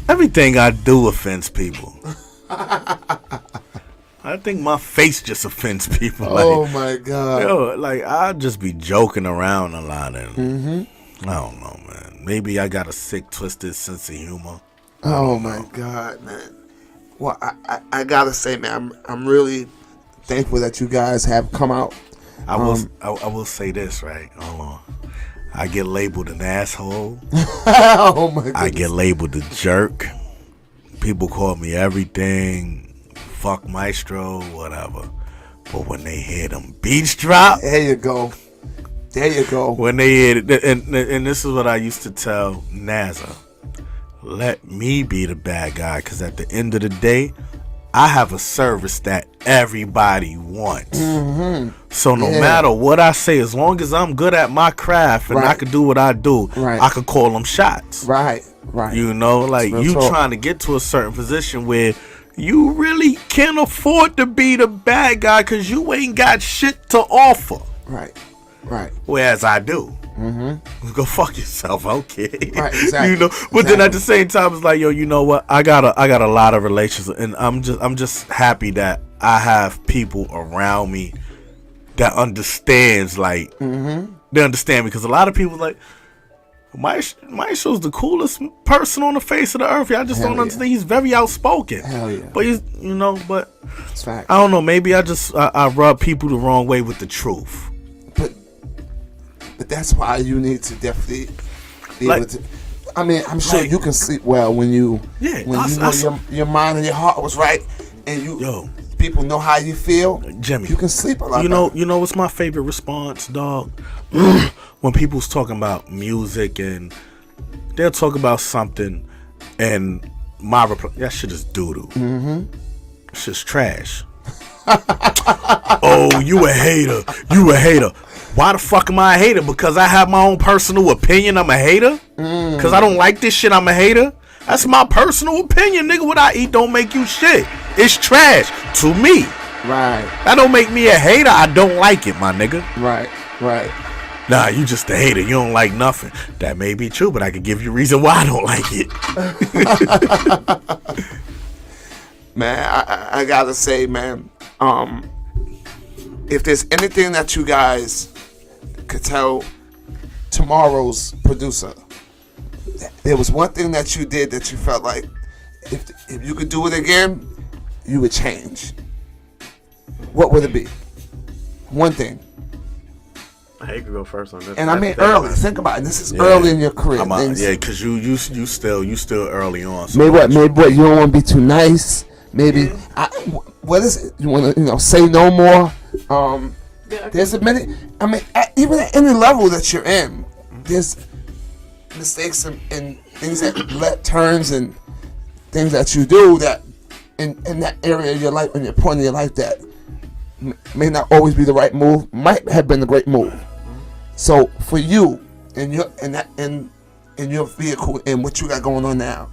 Speaker 2: Everything I do offends people. I think my face just offends people.
Speaker 1: Oh my God.
Speaker 2: Yo, like, I'll just be joking around a lot. And I don't know, man. Maybe I got a sick, twisted sense of humor.
Speaker 1: Oh my God, man. Well, I gotta say, man, I'm really thankful that you guys have come out.
Speaker 2: I will say this, right? I get labeled an asshole.
Speaker 1: Oh my goodness.
Speaker 2: I get labeled a jerk. People call me everything. Fuck Mystro, whatever. But when they hear them beats drop,
Speaker 1: there you go.
Speaker 2: When they hear it, and this is what I used to tell NASA. Let me be the bad guy, because at the end of the day, I have a service that everybody wants. So no matter what I say, as long as I'm good at my craft and I can do what I do, I can call them shots.
Speaker 1: Right.
Speaker 2: You know, like, you trying to get to a certain position where you really can't afford to be the bad guy because you ain't got shit to offer.
Speaker 1: Right.
Speaker 2: Whereas I do. Go fuck yourself, okay?
Speaker 1: Right, exactly.
Speaker 2: You know, but then at the same time, it's like, yo, you know what? I got a lot of relations, and I'm just happy that I have people around me that understands. Like, they understand me, because a lot of people like, Mystro's the coolest person on the face of the earth. I just don't understand. He's very outspoken.
Speaker 1: Hell yeah.
Speaker 2: But he's, you know, but
Speaker 1: it's fact.
Speaker 2: I don't know. Maybe I rub people the wrong way with the truth.
Speaker 1: But that's why you need to definitely be able to. I mean, I'm sure you can sleep well when you know your mind and your heart was right, and people know how you feel.
Speaker 2: Jimmy,
Speaker 1: you can sleep a lot.
Speaker 2: You know what's my favorite response, dog? When people's talking about music and they'll talk about something, and my reply, that shit is doo-doo. It's just trash. Oh, you a hater. Why the fuck am I a hater? Because I have my own personal opinion, I'm a hater? Because I don't like this shit, I'm a hater? That's my personal opinion, nigga. What I eat don't make you shit. It's trash to me.
Speaker 1: Right.
Speaker 2: That don't make me a hater. I don't like it, my nigga.
Speaker 1: Right.
Speaker 2: Nah, you just a hater. You don't like nothing. That may be true, but I could give you a reason why I don't like it.
Speaker 1: Man, I gotta say, man, if there's anything that you guys could tell tomorrow's producer, there was one thing that you did that you felt like if you could do it again, you would change. What would it be? One thing.
Speaker 3: I hate to go first on this.
Speaker 1: And I mean early. Think about it. This is early in your career.
Speaker 2: Because you still early on. So
Speaker 1: maybe what? You don't want to be too nice. Maybe what is it? You want to say no more. There's a minute. I mean, even at any level that you're in, there's mistakes and things that turns and things that you do that in that area of your life, in your point of your life, that may not always be the right move, might have been the great move. So for you and your vehicle and what you got going on now,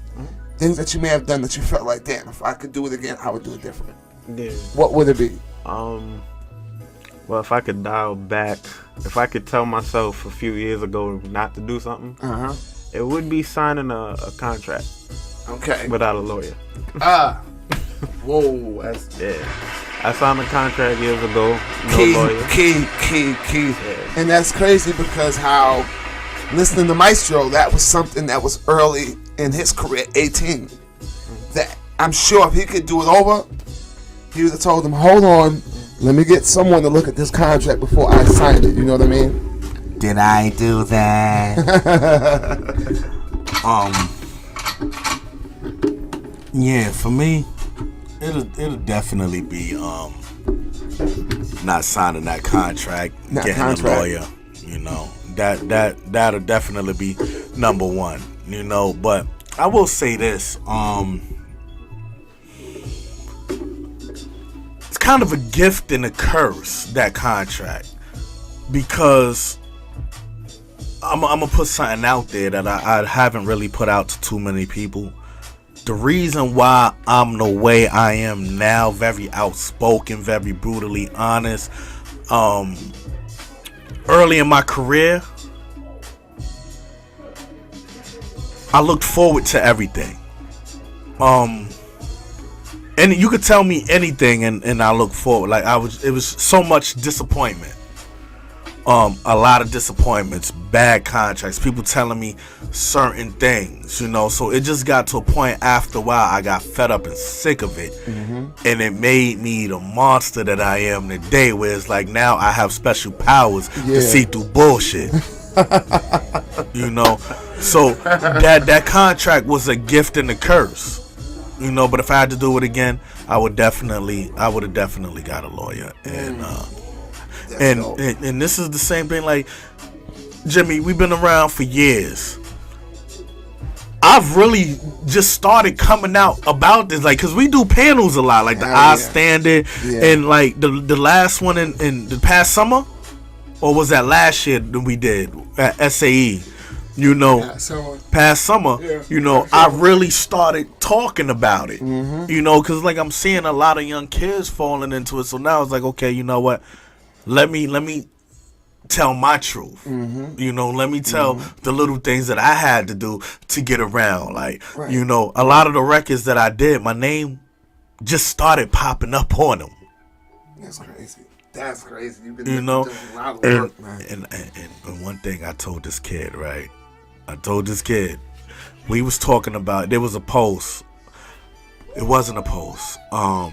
Speaker 1: things that you may have done that you felt like, damn, if I could do it again, I would do it different.
Speaker 3: Yeah.
Speaker 1: What would it be?
Speaker 3: Well, if I could dial back, if I could tell myself a few years ago not to do something, it would be signing a contract.
Speaker 1: Okay.
Speaker 3: Without a lawyer.
Speaker 1: Whoa.
Speaker 3: Yeah. I signed a contract years ago. No lawyer.
Speaker 1: Key.
Speaker 3: Yeah.
Speaker 1: And that's crazy because how listening to Mystro, that was something that was early in his career, 18. That I'm sure if he could do it over, he would have told him, hold on, let me get someone to look at this contract before I sign it. You know what I mean?
Speaker 6: Did I do that? Yeah, for me, it'll definitely be not signing that contract, getting a lawyer. You know, that'll definitely be number one. You know, but I will say this. It's kind of a gift and a curse, that contract, because I'm gonna put something out there that I haven't really put out to too many people. The reason why I'm the way I am now, very outspoken, very brutally honest, early in my career, I looked forward to everything. And you could tell me anything and I look forward. Like it was so much disappointment. A lot of disappointments, bad contracts, people telling me certain things, you know. So it just got to a point after a while I got fed up and sick of it. And it made me the monster that I am today, where it's like now I have special powers to see through bullshit. You know. So that contract was a gift and a curse. You know, but if I had to do it again, I would have definitely got a lawyer. And this is the same thing, like, Jimmy, we've been around for years. I've really just started coming out about this, like, because we do panels a lot, like the I Standard, and like the last one in the past summer, or was that last year that we did at SAE? You know, past summer, you know, I really started talking about it, you know, because like I'm seeing a lot of young kids falling into it. So now it's like, okay, you know what? Let me tell my truth. You know, let me tell the little things that I had to do to get around. Like, you know, a lot of the records that I did, my name just started popping up on them.
Speaker 1: That's crazy. That's crazy. You've been
Speaker 6: doing a
Speaker 1: lot of work, man.
Speaker 6: And one thing I told this kid, right? We was talking about, there was a post. It wasn't a post. I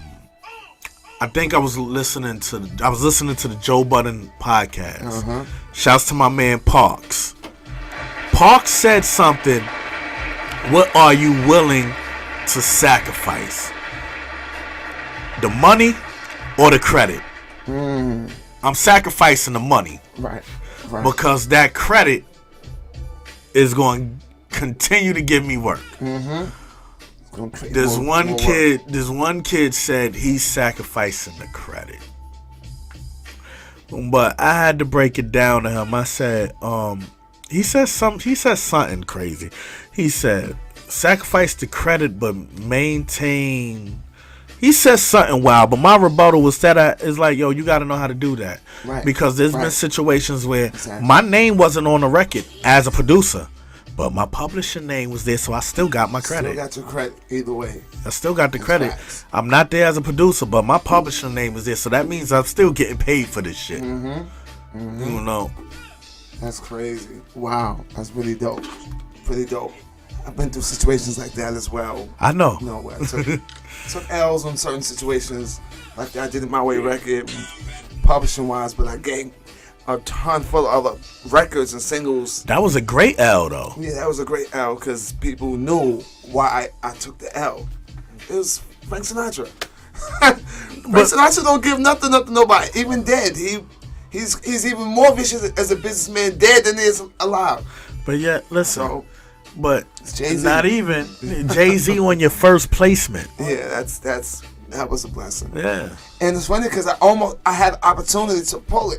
Speaker 6: think I was listening to the Joe Budden podcast. Shouts to my man Parks. Parks said something. What are you willing to sacrifice? The money or the credit? I'm sacrificing the money.
Speaker 1: Right.
Speaker 6: Because that credit is going to continue to give me work. There's one kid said he's sacrificing the credit. But I had to break it down to him. I said, he said something crazy. He said, sacrifice the credit but maintain. He said something wild, but my rebuttal was that is like, yo, you got to know how to do that. Right. Because there's been situations where my name wasn't on the record as a producer, but my publisher name was there, so I still got my credit.
Speaker 1: Still got your credit either way.
Speaker 6: I still got the credit. I'm not there as a producer, but my publisher name is there, so that means I'm still getting paid for this shit. You know. That's
Speaker 1: crazy. Wow, that's really dope. Pretty dope. I've been through situations like that as well.
Speaker 6: I know.
Speaker 1: You know, where I took L's on certain situations, like I did in My Way record, publishing wise, but I gained a ton full of other records and singles.
Speaker 6: That was a great L, though.
Speaker 1: Yeah, that was a great L because people knew why I took the L. It was Frank Sinatra. Sinatra don't give nothing up to nobody. Even dead, he's even more vicious as a businessman dead than he is alive.
Speaker 6: But yeah, listen. But Jay-Z. Not even Jay-Z on your first placement.
Speaker 1: Yeah, that was a blessing.
Speaker 6: Yeah.
Speaker 1: And it's funny because I had the opportunity to pull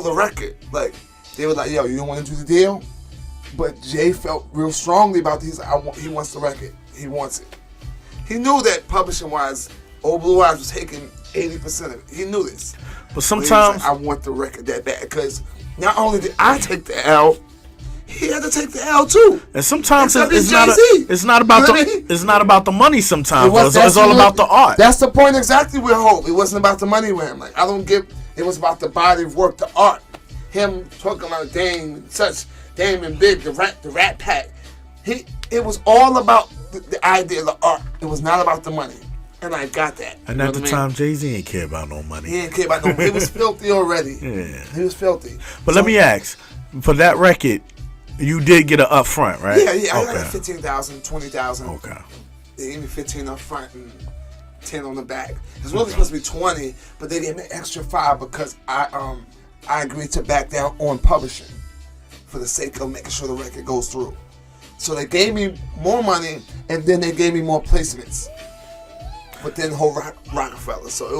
Speaker 1: the record. Like they were like, "Yo, you don't want to do the deal?" But Jay felt real strongly about this. He wants the record. He wants it. He knew that publishing wise, Old Blue Eyes was taking 80% of it. He knew this.
Speaker 2: But sometimes
Speaker 1: I want the record that bad because not only did I take the L, he had to take the L too.
Speaker 2: And sometimes
Speaker 1: Except
Speaker 2: it's
Speaker 1: Jay-Z.
Speaker 2: not about
Speaker 1: You know what I mean?
Speaker 2: it's not about the money. Sometimes
Speaker 1: That's
Speaker 2: it's all about the art.
Speaker 1: That's the point exactly with Hope. It wasn't about the money with him. Like I don't give. It was about the body of work, the art. Him talking about Dame and Big, the Rat Pack. It was all about the idea of the art. It was not about the money. And I got that.
Speaker 2: And at the time, Jay-Z ain't care about no money.
Speaker 1: He didn't care about no money. He was filthy already.
Speaker 2: Yeah.
Speaker 1: He was filthy.
Speaker 2: But let me ask, for that record, you did get an upfront, right?
Speaker 1: Yeah. I got 15,000, 20,000.
Speaker 2: Okay.
Speaker 1: They gave me 15 up front and 10 on the back. It was really supposed to be 20, but they gave me an extra 5 because I agreed to back down on publishing for the sake of making sure the record goes through. So they gave me more money and then they gave me more placements. But then the whole Rockefeller. So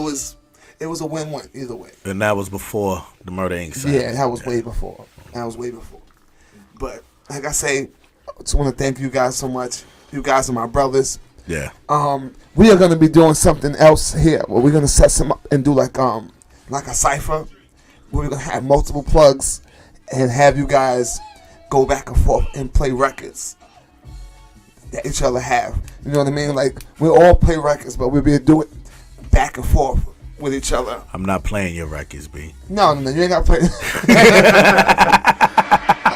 Speaker 1: it was a win-win either way.
Speaker 2: And that was before the Murder Inc. side.
Speaker 1: Yeah, that was way before. But like I say, I just want to thank you guys so much. You guys are my brothers.
Speaker 2: Yeah.
Speaker 1: We are gonna be doing something else here. Where we're gonna set some up and do like a cipher. Where we're gonna have multiple plugs and have you guys go back and forth and play records that each other have. You know what I mean? Like we all play records, but we'll be able to do it back and forth with each other.
Speaker 2: I'm not playing your records, B.
Speaker 1: No, you ain't got to play.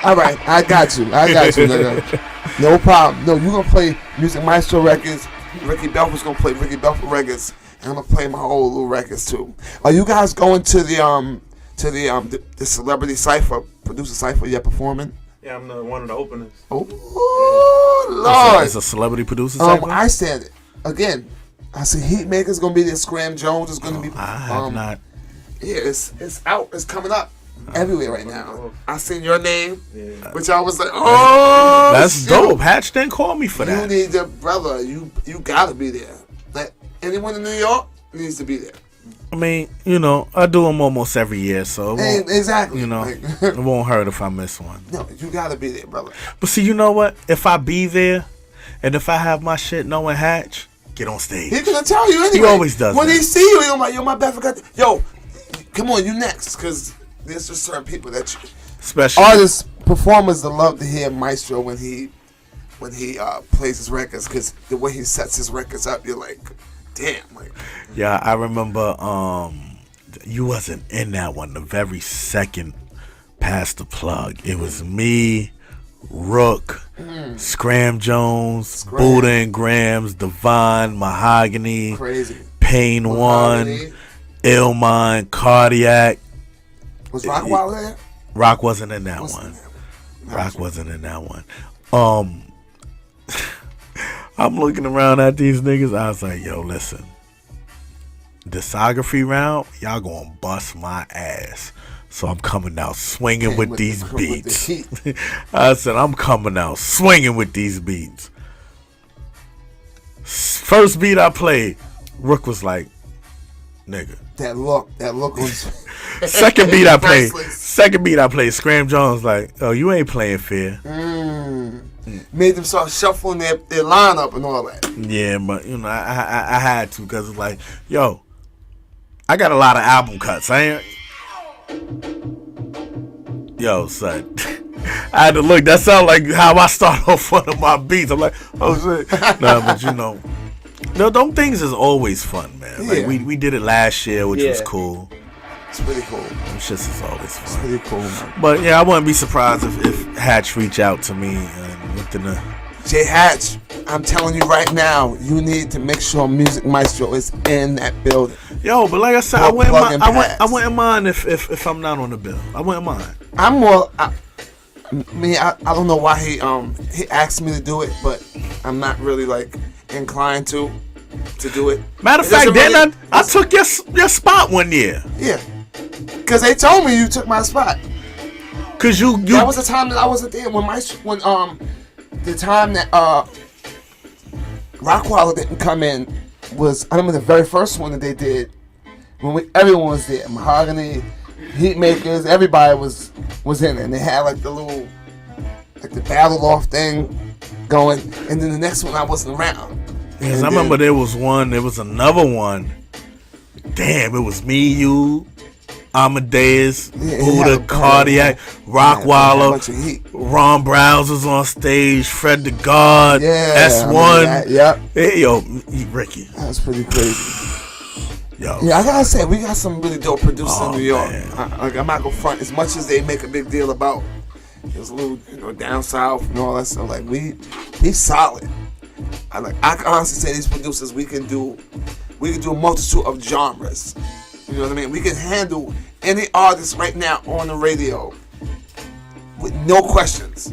Speaker 1: All right, I got you. Nigga. No problem. No, you gonna play Music Mystro records. Ricky Belfort's gonna play Ricky Belfort records, and I'm gonna play my whole little records too. Are you guys going to the celebrity cipher, producer cipher? You're performing?
Speaker 3: Yeah, I'm one of the openers.
Speaker 1: Oh Lord!
Speaker 2: It's a celebrity producer cipher?
Speaker 1: I said it again. I see Heatmaker's gonna be there. Scram Jones is gonna be.
Speaker 2: I have not.
Speaker 1: Yeah, it's out. It's coming up everywhere right now. I seen your name, which I was like, oh,
Speaker 2: that's dope. Hatch didn't call me for that.
Speaker 1: You need the brother. You gotta be there. Like anyone in New York needs to be there.
Speaker 2: I mean, I do them almost every year, so
Speaker 1: exactly.
Speaker 2: It won't hurt if I miss one.
Speaker 1: No, you gotta be there, brother.
Speaker 2: But see, you know what? If I be there, and if I have my shit knowing Hatch, get on stage.
Speaker 1: He's gonna tell you anyway.
Speaker 2: He always does.
Speaker 1: When
Speaker 2: that.
Speaker 1: he see you, you're my bad. Yo, come on, you next, because there's just certain people that
Speaker 2: especially
Speaker 1: artists, performers that love to hear Mystro when he plays his records, because the way he sets his records up, you're like, damn. Like,
Speaker 2: yeah, I remember you wasn't in that one. The very second past the plug, it was me, Rook, Scram Jones, Buddha and Grams, Divine, Mahogany,
Speaker 1: crazy.
Speaker 2: Pain
Speaker 1: Mahogany.
Speaker 2: 1, Illmind, Cardiac.
Speaker 1: Was Rockwell there?
Speaker 2: Rock wasn't in that one. Rock wasn't in that one. I'm looking around at these niggas. I was like, yo, listen. Discography round, y'all gonna bust my ass. So I'm coming out swinging with these beats. I said, I'm coming out swinging with these beats. First beat I played, Rook was like, nigga.
Speaker 1: That look was.
Speaker 2: Second beat I played, Scram Jones like, oh, you ain't playing fair.
Speaker 1: Made them start shuffling their lineup and all that.
Speaker 2: Yeah, but I had to, because it's like, yo, I got a lot of album cuts. Yo, son. I had to look. That sounded like how I start off one of my beats. I'm like, oh shit. No, but them things is always fun, man. Like we did it last year, which was cool.
Speaker 1: It's pretty cool.
Speaker 2: Them shits is always fun.
Speaker 1: It's pretty cool, man.
Speaker 2: But yeah, I wouldn't be surprised if Hatch reach out to me and within the.
Speaker 1: Jay Hatch, I'm telling you right now, you need to make sure Music Mystro is in that building.
Speaker 2: Yo, but like I said, I wouldn't mind if I'm not on the bill. I wouldn't mind.
Speaker 1: I'm more. I don't know why he asked me to do it, but I'm not really like inclined to do it.
Speaker 2: Matter of fact, then I took your spot one year.
Speaker 1: Yeah, because they told me you took my spot.
Speaker 2: Cause you
Speaker 1: that was the time that I wasn't there when the time that Rockwell didn't come in was, I remember the very first one that they did when everyone was there. Mahogany, Heatmakers, everybody was in it, and they had like the little the battle off thing going, and then the next one I wasn't around.
Speaker 2: Yes, I remember there was another one
Speaker 6: damn, it was me, you, Amadeus,
Speaker 1: Yeah,
Speaker 6: Buddha, Cardiac, Rockwaller,
Speaker 1: heat.
Speaker 6: Ron Browns was on stage, Fred the God,
Speaker 1: Yeah,
Speaker 6: S1.
Speaker 1: Yep.
Speaker 6: Hey, yo, Ricky.
Speaker 1: That's pretty crazy.
Speaker 6: Yo.
Speaker 1: Yeah, I gotta say, we got some really dope producers in New York.
Speaker 6: Man.
Speaker 1: I'm not gonna front, as much as they make a big deal about this little, down south and all that stuff. Like, he's solid. I can honestly say these producers, we can do a multitude of genres. You know what I mean? We can handle any artist right now on the radio with no questions.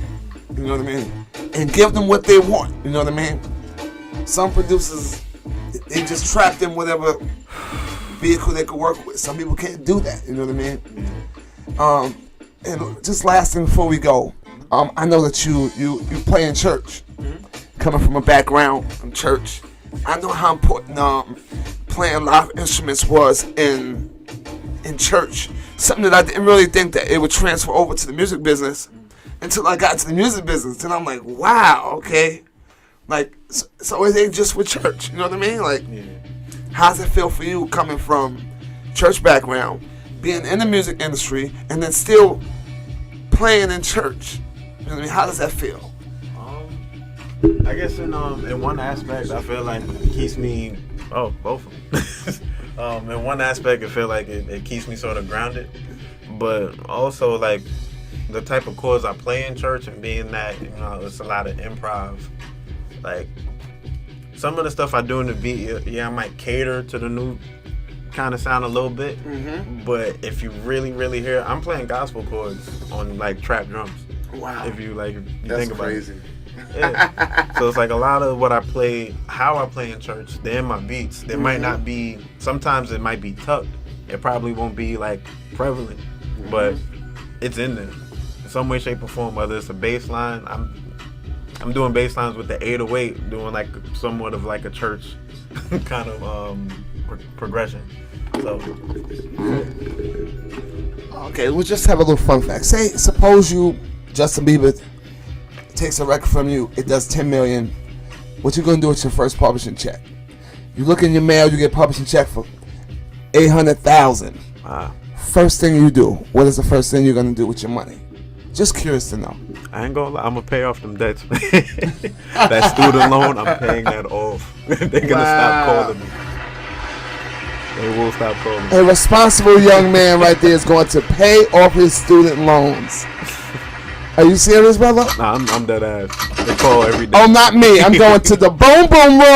Speaker 1: You know what I mean? And give them what they want. You know what I mean? Some producers, they just trapped in whatever vehicle they could work with. Some people can't do that. You know what I mean? And just last thing before we go, I know that you play in church. Coming from a background from church, I know how important playing live instruments was in church. Something that I didn't really think that it would transfer over to the music business until I got to the music business. And I'm like, wow, okay. Like, so it ain't just with church. You know what I mean? Like, how's it feel for you coming from church background, being in the music industry, and then still playing in church? You know what I mean? How does that feel?
Speaker 3: I guess in one aspect, I feel like it keeps me. Oh, both of them. In one aspect, I feel like it keeps me sort of grounded, but also like the type of chords I play in church and being that it's a lot of improv. Like some of the stuff I do in the beat, I might cater to the new kind of sound a little bit, but if you really, really hear, I'm playing gospel chords on like trap drums.
Speaker 1: Wow.
Speaker 3: If you
Speaker 1: That's
Speaker 3: think about
Speaker 1: crazy.
Speaker 3: it. Yeah. So it's like a lot of what I play, how I play in church, they're in my beats. There might not be, sometimes it might be tucked. It probably won't be like prevalent, but it's in there. In some way, shape, or form, whether it's a bass line, I'm doing bass lines with the 808, doing like somewhat of like a church kind of progression. So.
Speaker 1: Okay, we'll just have a little fun fact. Suppose Justin Bieber takes a record from you, it does 10 million. What you gonna do with your first publishing check? You look in your mail, you get a publishing check for 800,000.
Speaker 3: Wow.
Speaker 1: First thing you do, what is the first thing you're gonna do with your money? Just curious to know.
Speaker 3: I ain't gonna lie, I'm gonna pay off them debts. That student loan, I'm paying that off. They're gonna stop calling me. They will stop calling me.
Speaker 1: A responsible young man right there is going to pay off his student loans. Are you serious, brother?
Speaker 3: Nah, I'm dead ass. They call every day.
Speaker 1: Oh, not me. I'm going to the boom boom room.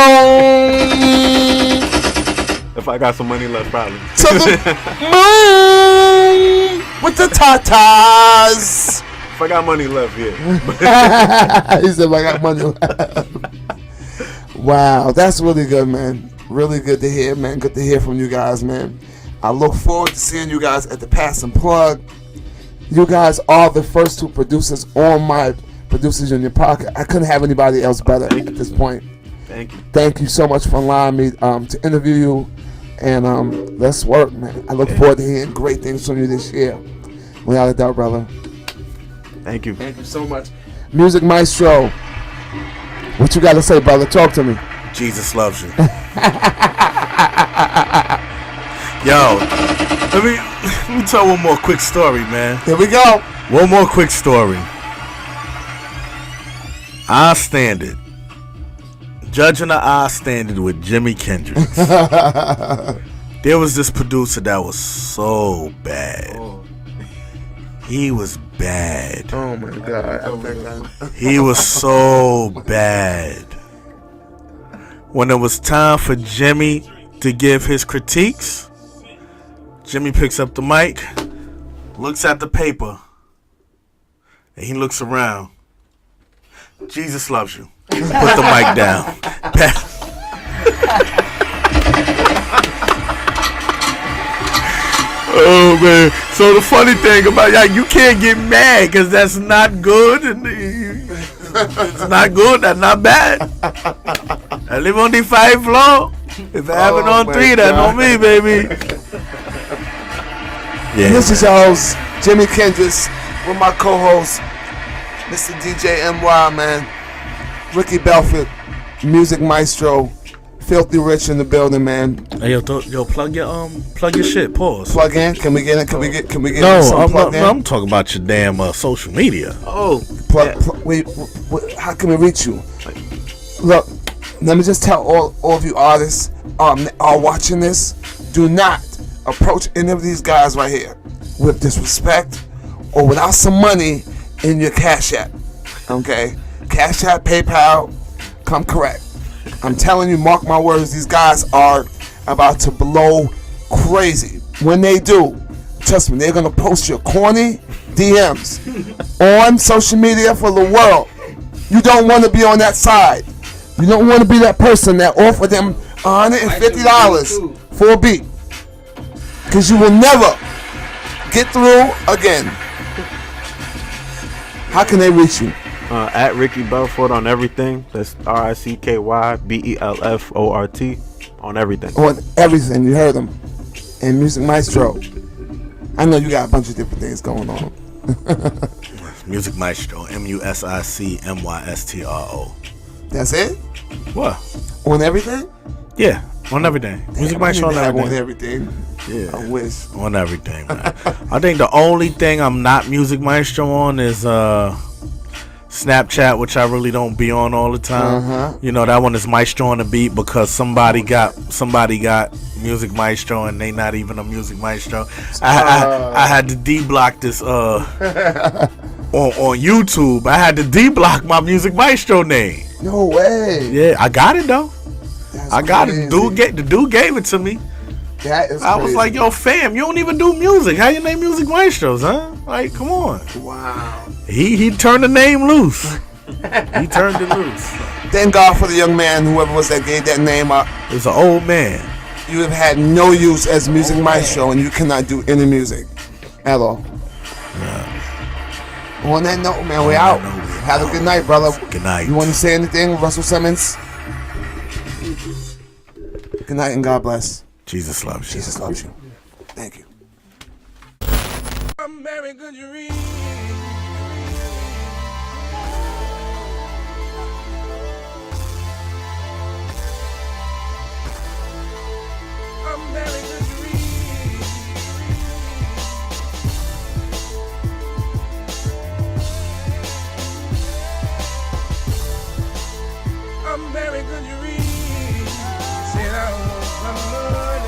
Speaker 3: If I got some money left, probably.
Speaker 1: To the moon with the tatas.
Speaker 3: If I got money left, yeah.
Speaker 1: He said, if I got money left. Wow, that's really good, man. Really good to hear, man. Good to hear from you guys, man. I look forward to seeing you guys at the Pass and Plug. You guys are the first two producers on my Producers Union podcast. I couldn't have anybody else better at this point.
Speaker 3: Thank you.
Speaker 1: Thank you so much for allowing me to interview you. And let's work, man. I look forward to hearing great things from you this year. Without a doubt, brother.
Speaker 3: Thank you.
Speaker 1: Thank you so much. Music Mystro. What you got to say, brother? Talk to me.
Speaker 6: Jesus loves you. Yo, let me tell one more quick story, man.
Speaker 1: Here we go.
Speaker 6: One more quick story. I Standard. Judging the I Standard with Jimi Kendrix. There was this producer that was so bad. He was bad.
Speaker 1: Oh my God.
Speaker 6: He was so bad. When it was time for Jimmy to give his critiques, Jimmy picks up the mic, looks at the paper, and he looks around. Jesus loves you. Put the mic down. Oh man! So the funny thing about you can't get mad because that's not good, and it's not good. That's not bad. I live on the 5th floor. If I have it on 3, that's on me, baby.
Speaker 1: Yeah. This is your host, Jimi Kendrix, with my co-host, Mr. DJ NY, man. Ricky Belfort, Music Mystro, Filthy Rich in the building, man.
Speaker 6: Hey, yo, plug your shit. Pause.
Speaker 1: Plug in. Can we get in? Can we get
Speaker 6: No,
Speaker 1: some plug in?
Speaker 6: I'm talking about your damn social media.
Speaker 3: Oh,
Speaker 1: Wait, how can we reach you? Look, let me just tell all of you artists are watching this. Do not approach any of these guys right here with disrespect or without some money in your Cash App. Okay? Cash App, PayPal, come correct. I'm telling you, mark my words, these guys are about to blow crazy. When they do, trust me, they're gonna post your corny DMs on social media for the world. You don't want to be on that side. You don't want to be that person that offered them $150 for a beat, because you will never get through again. How can they reach you?
Speaker 3: At Ricky Belfort on everything. That's RICKYBELFORT on everything.
Speaker 1: On everything, you heard them. And Music Mystro. I know you got a bunch of different things going on.
Speaker 6: Music Mystro, MUSICMYSTRO.
Speaker 1: That's it?
Speaker 6: What?
Speaker 1: On everything?
Speaker 6: Yeah, on everything. Music Mystro on everything.
Speaker 1: Yeah. I wish.
Speaker 6: On everything, man. I think the only thing I'm not Music Mystro on is Snapchat, which I really don't be on all the time. You know, that one is Mystro on the beat because somebody got Music Mystro and they not even a Music Mystro. I had to D-block this on YouTube. I had to D-block my Music Mystro name.
Speaker 1: No way.
Speaker 6: Yeah, I got it though.
Speaker 1: That's
Speaker 6: I got
Speaker 1: crazy.
Speaker 6: it. The dude gave it to me.
Speaker 1: That is
Speaker 6: I was
Speaker 1: crazy.
Speaker 6: like, yo, fam, you don't even do music. How you name Music Mystros, huh? Like, come on.
Speaker 1: Wow.
Speaker 6: He turned the name loose. He turned it loose.
Speaker 1: Thank God for the young man, whoever was that gave that name up.
Speaker 6: It was an old man.
Speaker 1: You have had no use as Music Mystro, and you cannot do any music at all. On that note, man, we out. Have a good night, brother.
Speaker 6: Good night.
Speaker 1: You want to say anything, Russell Simmons? Good night and God bless.
Speaker 6: Jesus loves you.
Speaker 1: Jesus loves you. Thank you.
Speaker 7: American dream. American dream. American dream. Said I want some money.